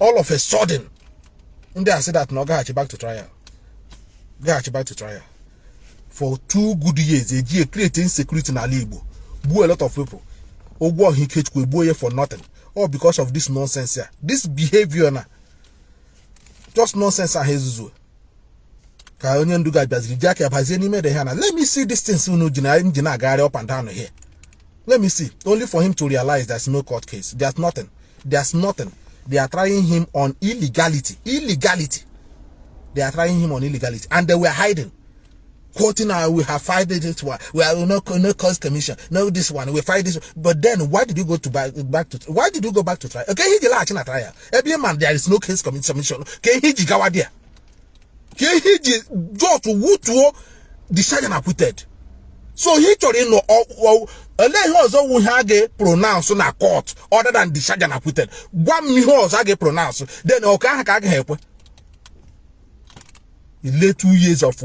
All of a sudden, and I said that no go back to trial. Go back to trial. For 2 good years, they create insecurity in Alibo. Boo a lot of people. Ogwo he catch boye for nothing. All because of this nonsense here. This behavior now. Just nonsense and Jesus. Let me see this thing up and down here. Let me see. Only for him to realize there's no court case. There's nothing. There's nothing. They are trying him on illegality. Illegality. They are trying him on illegality. And they were hiding. Quoting, we have filed this one. We are no cause commission. No, this one. We filed this. But then, why did you go to back to? Why did you go back to trial? Okay, he did not trial. Every man, there is no case commission. Okay, he did go there. Okay, he did go to Wutu. The sergeant acquitted. So he told him no. He also have pronounced on a court other than the sergeant acquitted. One me also have pronounced. Then okay, can help. He late 2 years of.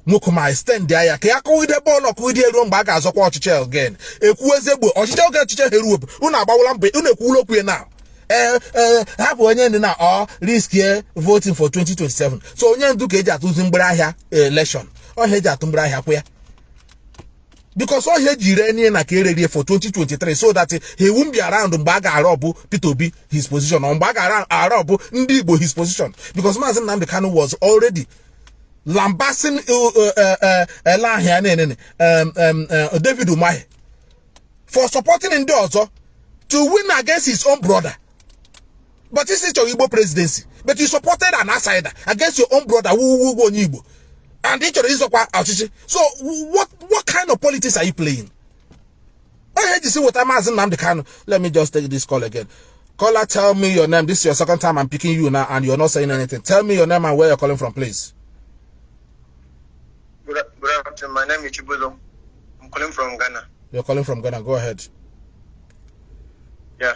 Mukuma extend there. Kaya ko with the ball or with the room back as a watch chair again. A kuezebo or she don't get to heru. Una bawalambe una kulo kwe now. Have one end now or risk here voting for 2027. So onyen do keja to Zimbabwe election or heja tumbra here. Because all he jireni na kere for 2023 so that he won't be around Mbaga Arabu P2B his position on Mbaga around Arabu Ndibo his position. Because Mazi Nnamdi Kanu was already lambasting David Umahi for supporting Ndozo to win against his own brother. But this is your Igbo presidency. But you supported an outsider against your own brother who won Igbo. And so what kind of politics are you playing? I heard you see what I'm asking Nnamdi Kanu. Let me just take this call again. Caller, tell me your name. This is your second time I'm picking you now and you're not saying anything. Tell me your name and where you're calling from, please. Good afternoon. My name is Chibuzo. I'm calling from Ghana. You're calling from Ghana. Go ahead. Yeah.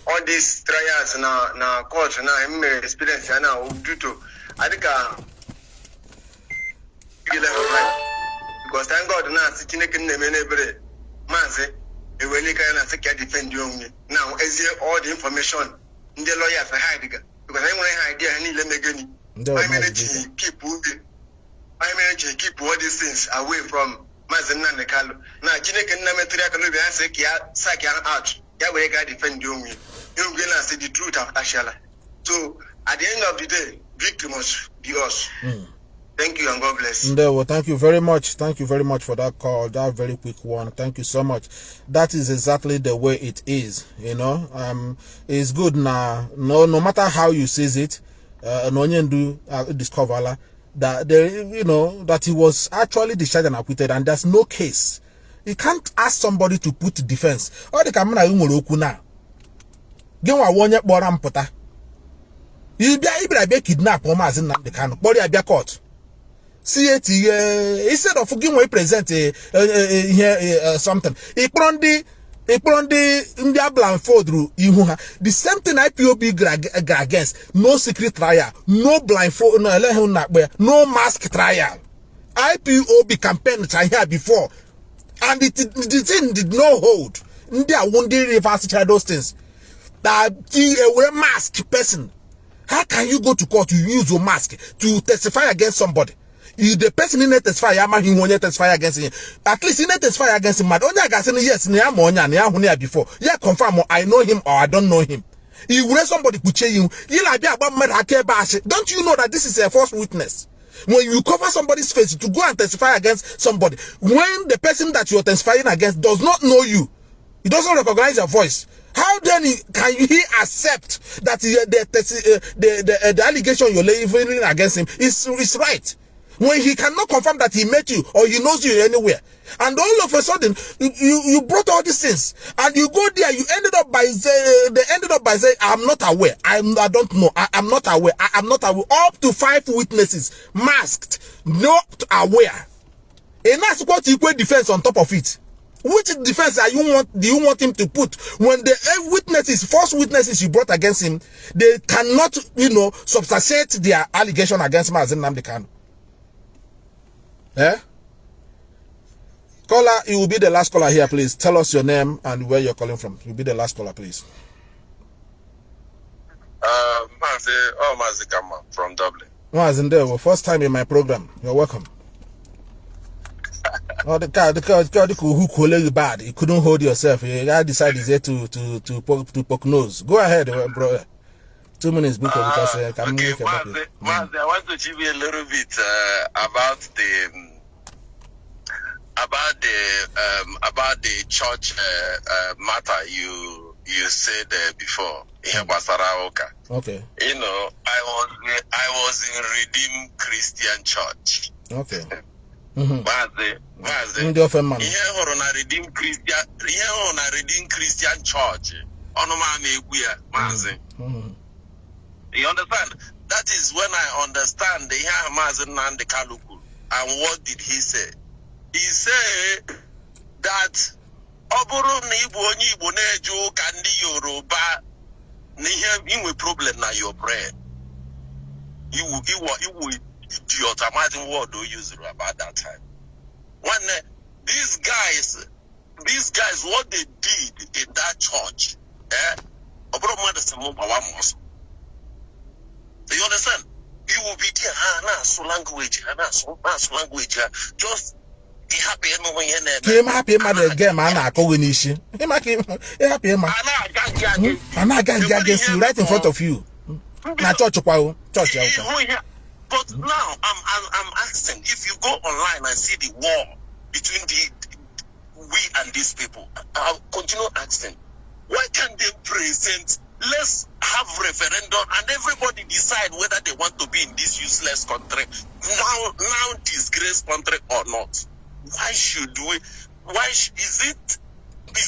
All these trials na court na experience na due to I think because thank God na sitting in the Mazi e defend you now as all the information in the lawyers hide because I want idea any let me I manage keep all these things away from Mazi Nnamdi Kanu. Now Chineke Nnamdi Kanu be answer sack out. Yeah, we got defend you. You will say the truth of Ashala. So at the end of the day, victory must be us. Thank you and God bless. Well, thank you very much. Thank you very much for that call. That very quick one. Thank you so much. That is exactly the way it is. You know, it's good now. No matter how you sees it, no one do discover that there, you know, that he was actually discharged and acquitted, and there's no case. You can't ask somebody to put defense. Or the camera you now. Get one yet more ampota. You be kidnap or Mazi Nnamdi Kanu. Body I be caught. See it instead of giving way present something. India blindfold through the same thing IPOB against no secret trial, no blindfold, no mask trial. IPOB campaign trial before, and the thing did not hold. India won't reverse those things. That a mask person. How can you go to court to use your mask to testify against somebody? If the person in testify, he won't testify against him. At least he testify against him. Only I got saying yes, before. Yeah, confirm I know him or I don't know him. If somebody could change you, don't you know that this is a false witness? When you cover somebody's face to go and testify against somebody, when the person that you're testifying against does not know you, he doesn't recognize your voice, how then can he accept that the allegation you're levying against him is right? When he cannot confirm that he met you or he knows you anywhere. And all of a sudden, you brought all these things. And you go there, they ended up by saying, I'm not aware. I don't know. I'm not aware. I'm not aware. Up to 5 witnesses, masked, not aware. And that's what equal defense on top of it. Which defense do you want him to put when the witnesses, false witnesses you brought against him, they cannot, substantiate their allegation against Mazi Nnamdi Kanu? Eh? Caller, you will be the last caller here, please. Tell us your name and where you're calling from. You'll be the last caller, please. Mazi Kama from Dublin. Mazi, well, first time in my program. You're welcome. The guy who called you bad. You couldn't hold yourself. You decided here to poke nose. Go ahead, brother. 2 minutes, because okay, Mazi, I want to give you a little bit about the church matter you said before. Okay. You know, I was in Redeemed Christian Church. Okay. Mazi. Here on a Redeemed Christian Church. Mazi. You understand? That is when I understand the Mazi Nnamdi Kaluku. And what did he say? He said that Oburu Nibu Onibu Neju Kandi Yoruba Nihe problem na your brain. You will idiot. Imagine what do you use about that time. When these guys, what they did in that church, you understand? You will be there, so language, just be happy. Came happy, mother, game, man. I go in issue. Happy, man. And I got right in front of you. Now, church. But now I'm asking, if you go online and see the war between we and these people, I'll continue asking, why can't they present? Let's have referendum and everybody decide whether they want to be in this useless country, now disgraced country or not. Why should we? Is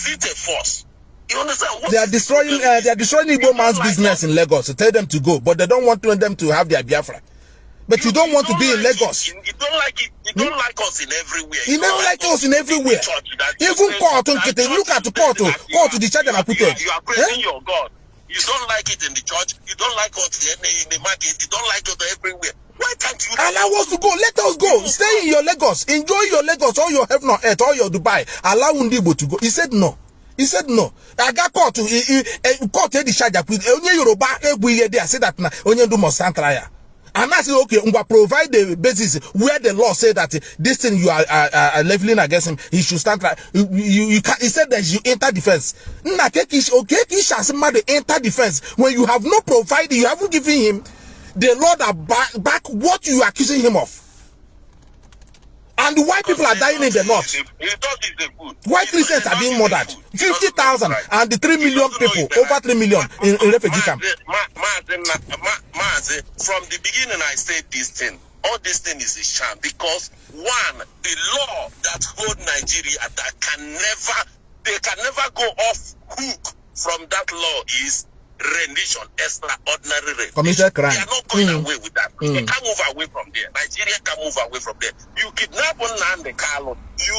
it a force? You understand? They are destroying Igbo man's business in Lagos. So tell them to go, but they don't want them to have their Biafra. But you don't want to be in Lagos. You don't like it. You don't like us in everywhere. You don't like us in everywhere. Even court, look at the court, the church and put it. You are praising your God. You don't like it in the church. You don't like us in the market. You don't like us everywhere. Why can't you allow us to go? Let us go. Stay in your Lagos. Enjoy your Lagos, all your heaven on earth, all your Dubai. Allow Ndibo to go. He said no. I got caught to court the charge. Only Yoruba every day. I said that only do must stand. And I said, okay, we provide the basis where the law said that this thing you are leveling against him, he should stand. You can. He said that you enter defense. Okay, the enter defense when you have not provided, you haven't given him the law that back what you are accusing him of. And why people are dying in the north? Why Christians are being murdered? 50,000 and the 3 million people, over 3 million in refugee camp. Mazi, from the beginning I said this thing. All this thing is a sham because one, the law that hold Nigeria that they can never go off hook from that law is rendition, extraordinary rendition. Committed crime. They are not going away with that. They can't move away from there. Nigeria can move away from there. You kidnapped Nnamdi Kanu. You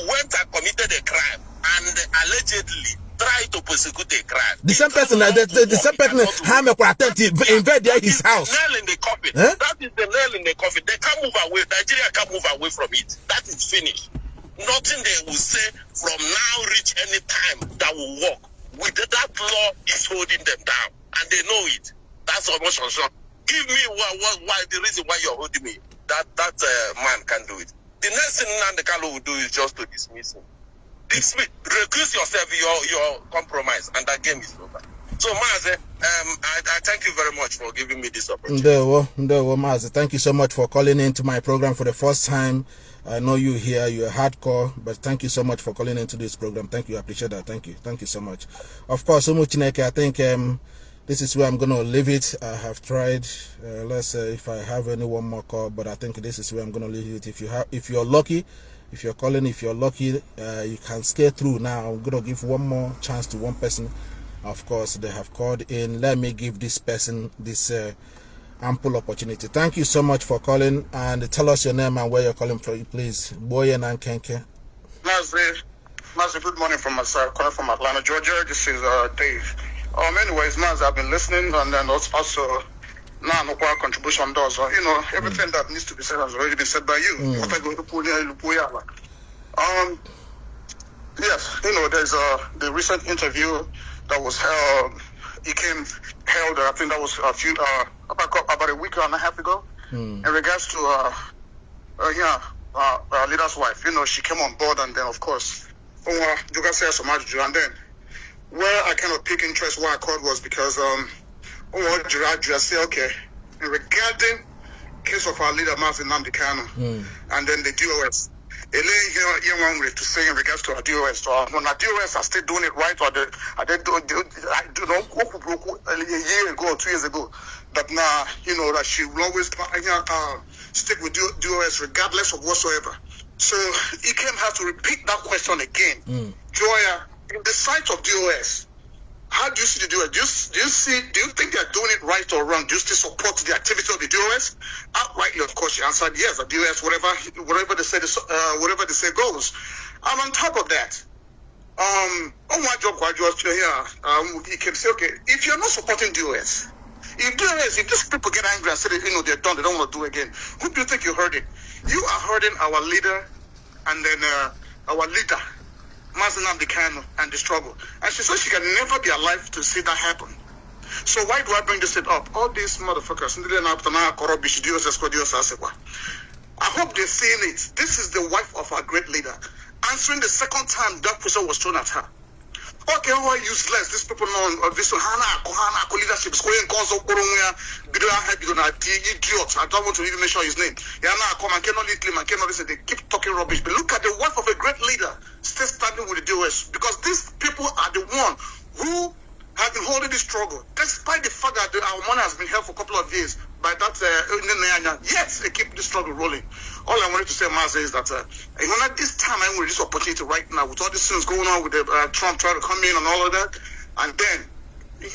went and committed a crime and allegedly tried to persecute a crime. The same person, the same person, invade his house. Nail in the coffin. Huh? That is the nail in the coffin. They can't move away. Nigeria can't move away from it. That is finished. Nothing they will say from now reach any time that will work. With that law is holding them down, and they know it. That's almost for sure. Give me why the reason why you're holding me. That man can do it. The next thing Nnamdi Kanu will do is just to dismiss him. Dismiss, recuse yourself, your compromise, and that game is over. So Mazi, I thank you very much for giving me this opportunity. Mazi, thank you so much for calling into my program for the first time. I know you here, you're hardcore, but thank you so much for calling into this program. Thank you, I appreciate that. Thank you so much. Of course, I think this is where I'm gonna leave it. I have tried. Let's say if I have any one more call, but I think this is where I'm gonna leave it. If you're lucky, if you're calling, if you're lucky, you can scale through. Now I'm gonna give one more chance to one person. Of course, they have called in. Let me give this person this ample opportunity. Thank you so much for calling, and tell us your name and where you're calling from, please. Boy and MNK. Mazi, good morning from myself, calling from Atlanta, Georgia. This is Dave. Anyways, Mazi, I've been listening, and then also now no contribution does. Everything that needs to be said has already been said by you. Yes, there's the recent interview that was held. It came held. I think that was about a week and a half ago. In regards to leader's wife, she came on board, and then of course, and then where I kind of pick interest why I called was because say, okay, regarding case of our leader, Mazi Nnamdi Kanu, and then the DOS. To say in regards to our DOS, so when our DOS are still doing it right, or I don't know, a year ago, 2 years ago, but now, that she will always stick with DOS regardless of whatsoever. So he came have to repeat that question again. Joya, in the sight of DOS, how do you see the DOS? Do you think they're doing it right or wrong? Do you still support the activity of the DOS? Outrightly, of course, she answered yes. The DOS, whatever they say goes. And on top of that, on my job, he can say, okay, if you're not supporting DOS, if these people get angry and say that, they're done, they don't want to do it again, who do you think you're hurting? You are hurting our leader, and then our leader, Mazi Nnamdi Kanu, and the struggle. And she said she can never be alive to see that happen. So why do I bring this up? All these motherfuckers, I hope they're seeing it. This is the wife of our great leader, answering the second time that question was thrown at her. Okay, who are useless? These people know this Hana leadership is going cause of idiot. I don't want to even mention his name. I cannot lead him, I cannot listen. They keep talking rubbish. But look at the wife of a great leader still standing with the DOS, because these people are the one who have been holding this struggle, despite the fact that our money has been held for a couple of years by that. Yes, they keep this struggle rolling. All I wanted to say, Mazi, is that at this time, I'm with this opportunity right now, with all these things going on with Trump trying to come in and all of that, and then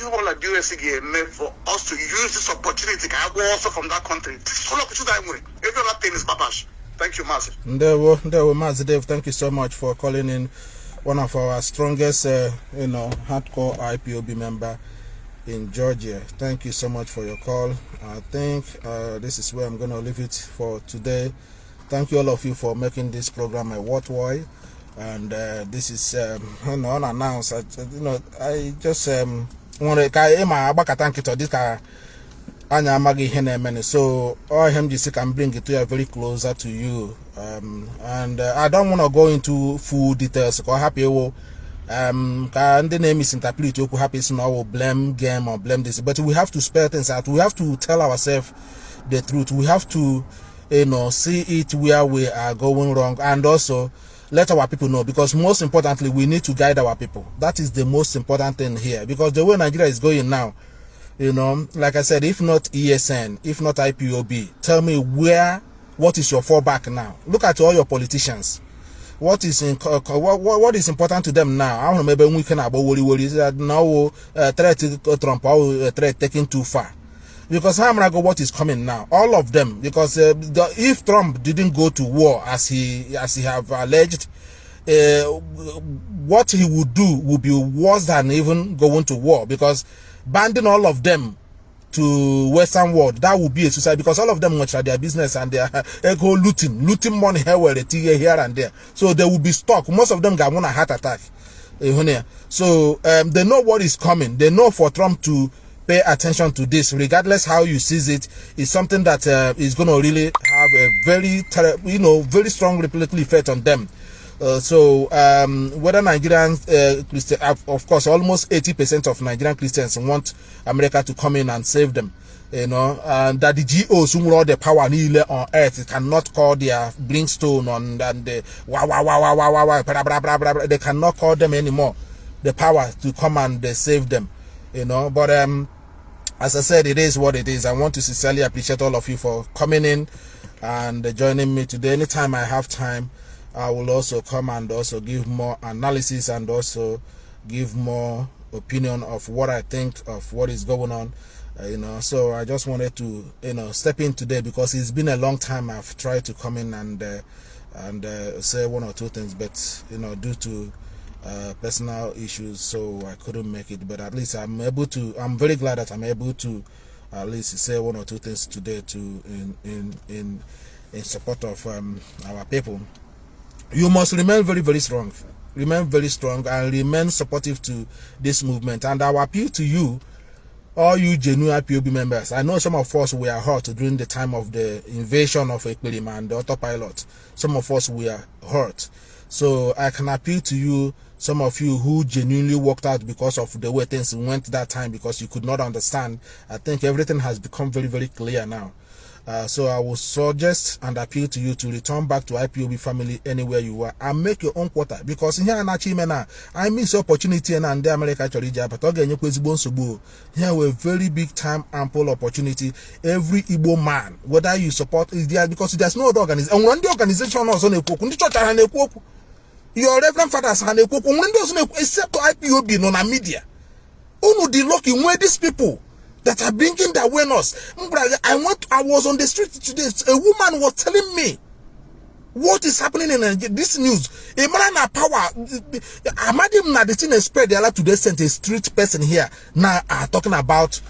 all I do is again for us to use this opportunity. I go also from that country. This whole opportunity I'm with. Every other thing is babash. Thank you, Mazi. Mazi Dave, thank you so much for calling in. One of our strongest, hardcore IPOB member in Georgia. Thank you so much for your call. I think this is where I'm going to leave it for today. Thank you all of you for making this program a worthwhile. And this is unannounced. I just want to this so all him just can bring it to very closer to you. And I don't want to go into full details because happy the name is interpreted you could happen now or blame game or blame this, but we have to spell things out. We have to tell ourselves the truth. We have to see it where we are going wrong, and also let our people know, because most importantly we need to guide our people. That is the most important thing here, because the way Nigeria is going now, like I said, if not ESN, if not IPOB, tell me what is your fallback now? Look at all your politicians. What is important to them now? I don't know, maybe we can about worry that now threat Trump or threat taking too far. Because what is coming now? All of them. Because if Trump didn't go to war as he have alleged, what he would do would be worse than even going to war, because banding all of them to Western world, that would be a suicide, because all of them watch their business and they go looting money here and there. So they will be stuck. Most of them got a heart attack. So they know what is coming. They know for Trump to pay attention to this, regardless how you see it, is something that is going to really have a very strong ripple effect on them. So whether Nigerian Christians, of course, almost 80% of Nigerian Christians want America to come in and save them, and that the GOs who all the power on earth cannot call their brimstone on, and the they cannot call them anymore, the power to come and save them, but as I said, it is what it is. I want to sincerely appreciate all of you for coming in and joining me today. Anytime I have time, I will also come and also give more analysis and also give more opinion of what I think of what is going on. So I just wanted to step in today, because it's been a long time I've tried to come in and say one or two things, but due to personal issues, so I couldn't make it. But at least I'm very glad that I'm able to at least say one or two things today in support of our people. You must remain very, very strong. Remain very strong and remain supportive to this movement. And I will appeal to you, all you genuine IPOB members. I know some of us were hurt during the time of the invasion of Ekperima and the autopilot. Some of us were hurt. So I can appeal to you some of you who genuinely walked out because of the way things went that time, because you could not understand. I think everything has become very, very clear now. So I will suggest and appeal to you to return back to IPOB family anywhere you are and make your own quarter, because here I miss opportunity and the America but here we very big time ample opportunity. Every Igbo man, whether you support there, because there's no other organization, and one the organization also your reverend fathers except IPOB non media. Uno the lucky where these people that are bringing the awareness. I was on the street today. A woman was telling me what is happening in this news. A man of power. Imagine that the thing is spread. They are to send a street person here now talking about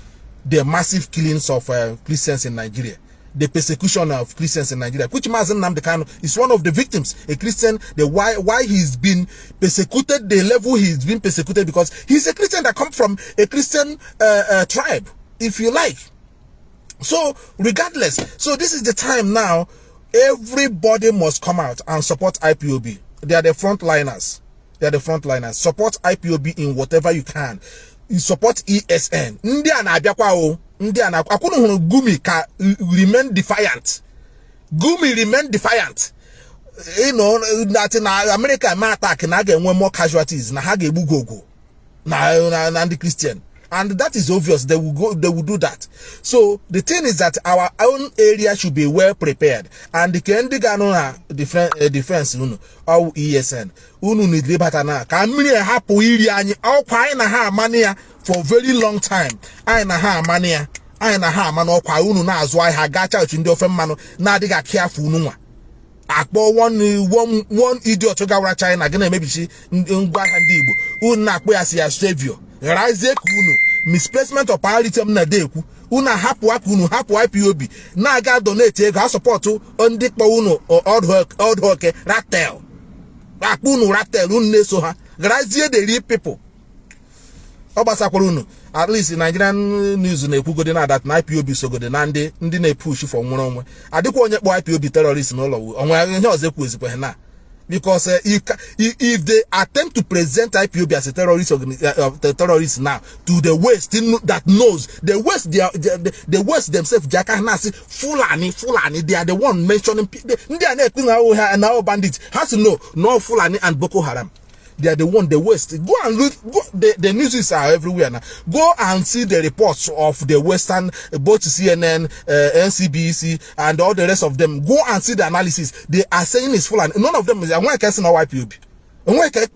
the massive killings of Christians in Nigeria, the persecution of Christians in Nigeria. Which Mazi Nnamdi Kanu is one of the victims. A Christian. The why he's been persecuted. The level he's been persecuted because he's a Christian that comes from a Christian tribe, if you like. So regardless, so this is the time now. Everybody must come out and support IPOB. They are the frontliners. They are the frontliners. Support IPOB in whatever you can. You support ESN. Gumi can remain defiant. Gumi remain defiant. You know that in America, my attack and I get one more casualties. Na hage bugogo. Na the Christian. And that is obvious. They will do that. So the thing is that our own area should be well prepared. And the Kendigano defense or ESN. Unu need libertana. Kamini hapo ili ani au kwa ina ha mania for very long time. Aina ha mania. Aina ha mano kwa unu na azwa ha gacha uchindi ofem mano na diga careful nunwa. Akpo one idiot to gawra China gonna maybe she ngwa handibo. Unu akpo ya siya savior. Rise kunu misplacement of priority na deku una hapu IPOB na ga donate ego support on the unu old work ratel akunu ratel unu so ha grazie the real people obasakwuru at least in Nigerian news na ekwugode na that na IPOB sogode na ndị na push for nwere onwe adịkwa onye kpọ IPOB terrorist no law onwe ihe ọzọ ekwu ezikwe na. Because if they attempt to present IPOB as a terrorist now to the West that knows the West, the West themselves, Fulani, they are the one mentioning. They are now bandits. Has to know no Fulani and Boko Haram. They are the one, the West. Go and look. The news are everywhere now. Go and see the reports of the Western, both CNN, NCBC, and all the rest of them. Go and see the analysis. They are saying it's full, and none of them is. I'm going to say no IPOB. I'm going to IPOB.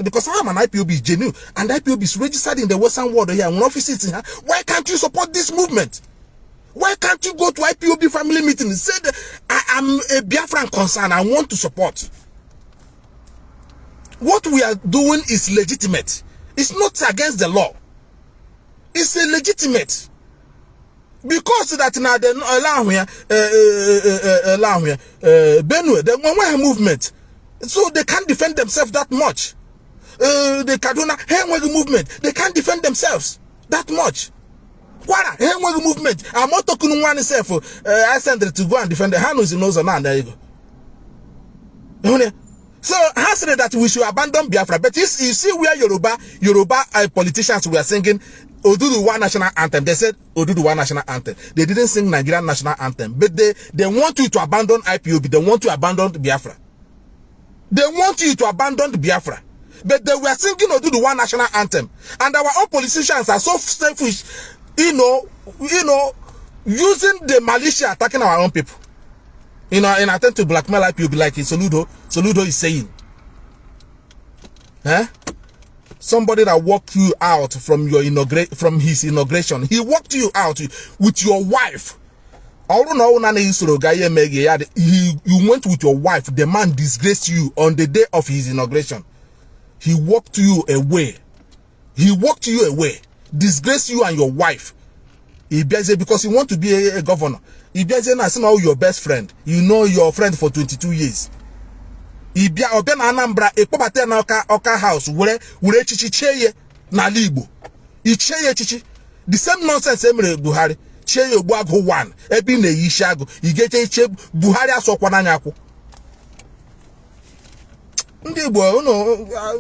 Because I'm an IPOB is genuine, and IPOB is registered in the Western world here. Why can't you support this movement? Why can't you go to IPOB family meeting and say that I am a Biafran concern? I want to support. What we are doing is legitimate. It's not against the law. It's a legitimate. Because that now they allow here Benue, the one movement, so they can't defend themselves that much. The Kaduna Henweg movement, they can't defend themselves that much. What Henweg movement? I'm not talking one itself. I sent it to go and defend the Hanus in Ozana. There you go. So, I said that we should abandon Biafra. But you see where Yoruba politicians were singing Oduduwa national anthem. They said Oduduwa national anthem. They didn't sing Nigerian national anthem. But they want you to abandon IPOB. They want to abandon Biafra. They want you to abandon Biafra. But they were singing Oduduwa national anthem. And our own politicians are so selfish, you know, using the militia attacking our own people. In attempt to blackmail IPOB like Soludo is saying. Somebody that walked you out from his inauguration. He walked you out with your wife. You went with your wife. The man disgraced you on the day of his inauguration. He walked you away. Disgraced you and your wife. Because he want to be a governor. If you know your best friend, you know your friend for 22 years. If you are Anambra, a popate na oka house, where chichi na libo. Chichi. The same nonsense Emre Buhari. Cheye Buago one. Ebine Yishago. You get Buhari asokwana nyako.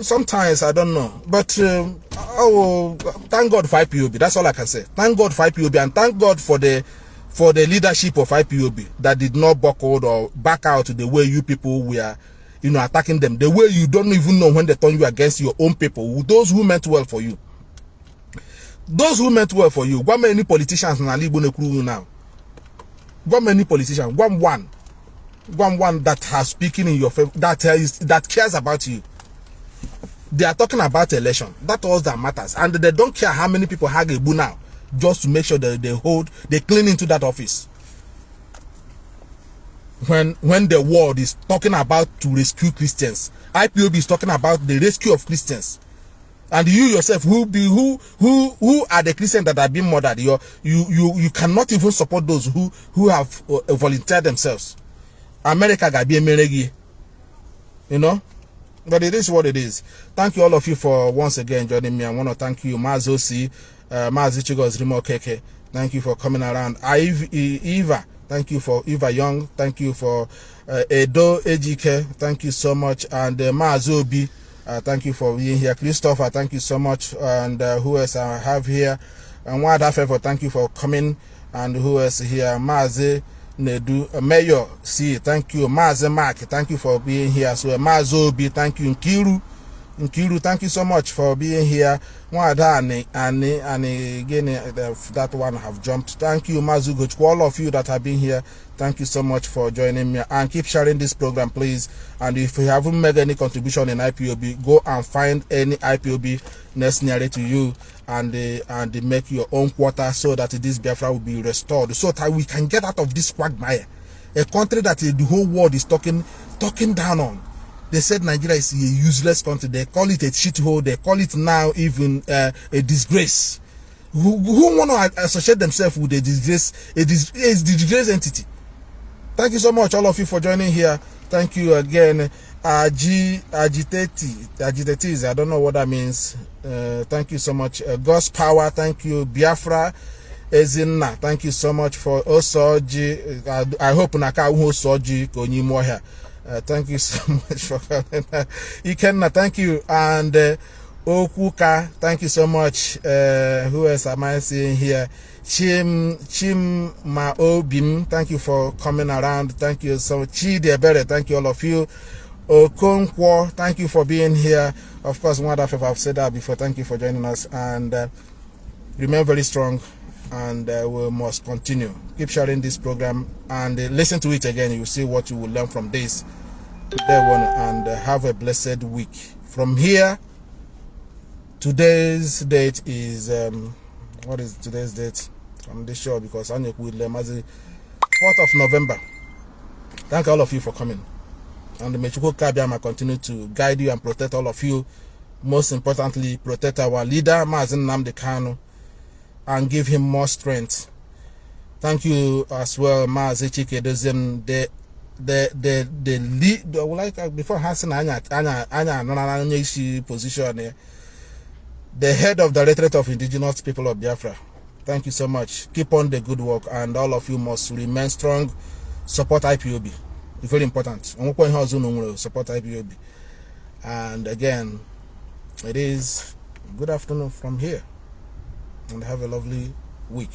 sometimes I don't know, but thank God for IPOB. That's all I can say. Thank God for IPOB, and thank God for the leadership of IPOB that did not buckle or back out the way you people were, attacking them. The way you don't even know when they turn you against your own people, those who meant well for you. Those who meant well for you. What many politicians now? What many politicians? One that has speaking in your favor, that cares about you. They are talking about election. That's all that matters, and they don't care how many people have a boo now, just to make sure that they clean into that office. When the world is talking about to rescue Christians, IPOB is talking about the rescue of Christians. And you yourself, who are the Christians that are being murdered? You cannot even support those who have volunteered themselves. America got be a meregi, but it is what it is. Thank you all of you for once again joining me. I want to thank you, Mazi, Mazi Chigos Rimo Keke. Thank you for coming around. Eva, thank you for Eva Young. Thank you for Edo Ejike. Thank you so much. And Mazobi. Thank you for being here. Christopher, thank you so much. And who else I have here? And Wada Favor, thank you for coming. And who else here? Mazi Nedu, Mayor C, thank you. Mazi Mark, thank you for being here. So Mazobi, thank you. Nkiru, thank you so much for being here. Wada and again, that one have jumped. Thank you, Mazugo. All of you that have been here, thank you so much for joining me, and keep sharing this program, please. And if you haven't made any contribution in IPOB, go and find any IPOB next near to you, and make your own quarter, so that this Biafra will be restored, so that we can get out of this quagmire. A country that the whole world is talking down on. They said Nigeria is a useless country. They call it a shithole. They call it now even a disgrace. Who want to associate themselves with a disgrace? A disgrace entity. Thank you so much, all of you, for joining here. Thank you again. Agitates. I don't know what that means. Thank you so much. God's power. Thank you. Biafra. Ezinna. Thank you so much for Osoji. I hope Naka Osoji Konyi Moha. Thank you so much for coming. Ikenna, thank you. And Okuka, thank you so much. Who else am I seeing here? Chim Maobim, thank you for coming around. Thank you so much. Chidebere, thank you, all of you. Okonkwo, thank you for being here. Of course, one other favor, I've said that before. Thank you for joining us, and remain very strong, and we must continue. Keep sharing this program and listen to it again. You see what you will learn from this. And have a blessed week. From here, today's date is what is today's date? I'm not sure, because I'm with Mazi, 4th of November. Thank all of you for coming, and the Mechuko Kabiama continue to guide you and protect all of you. Most importantly, protect our leader Mazi Nnamdi Kanu, and give him more strength. Thank you as well, Mazi Chike Dozem. The lead, like before Hassan Anya position, the head of Directorate of Indigenous People of Biafra. Thank you so much. Keep on the good work, and all of you must remain strong. Support IPOB. It's very important. Support IPOB. And again, it is good afternoon from here, and have a lovely week.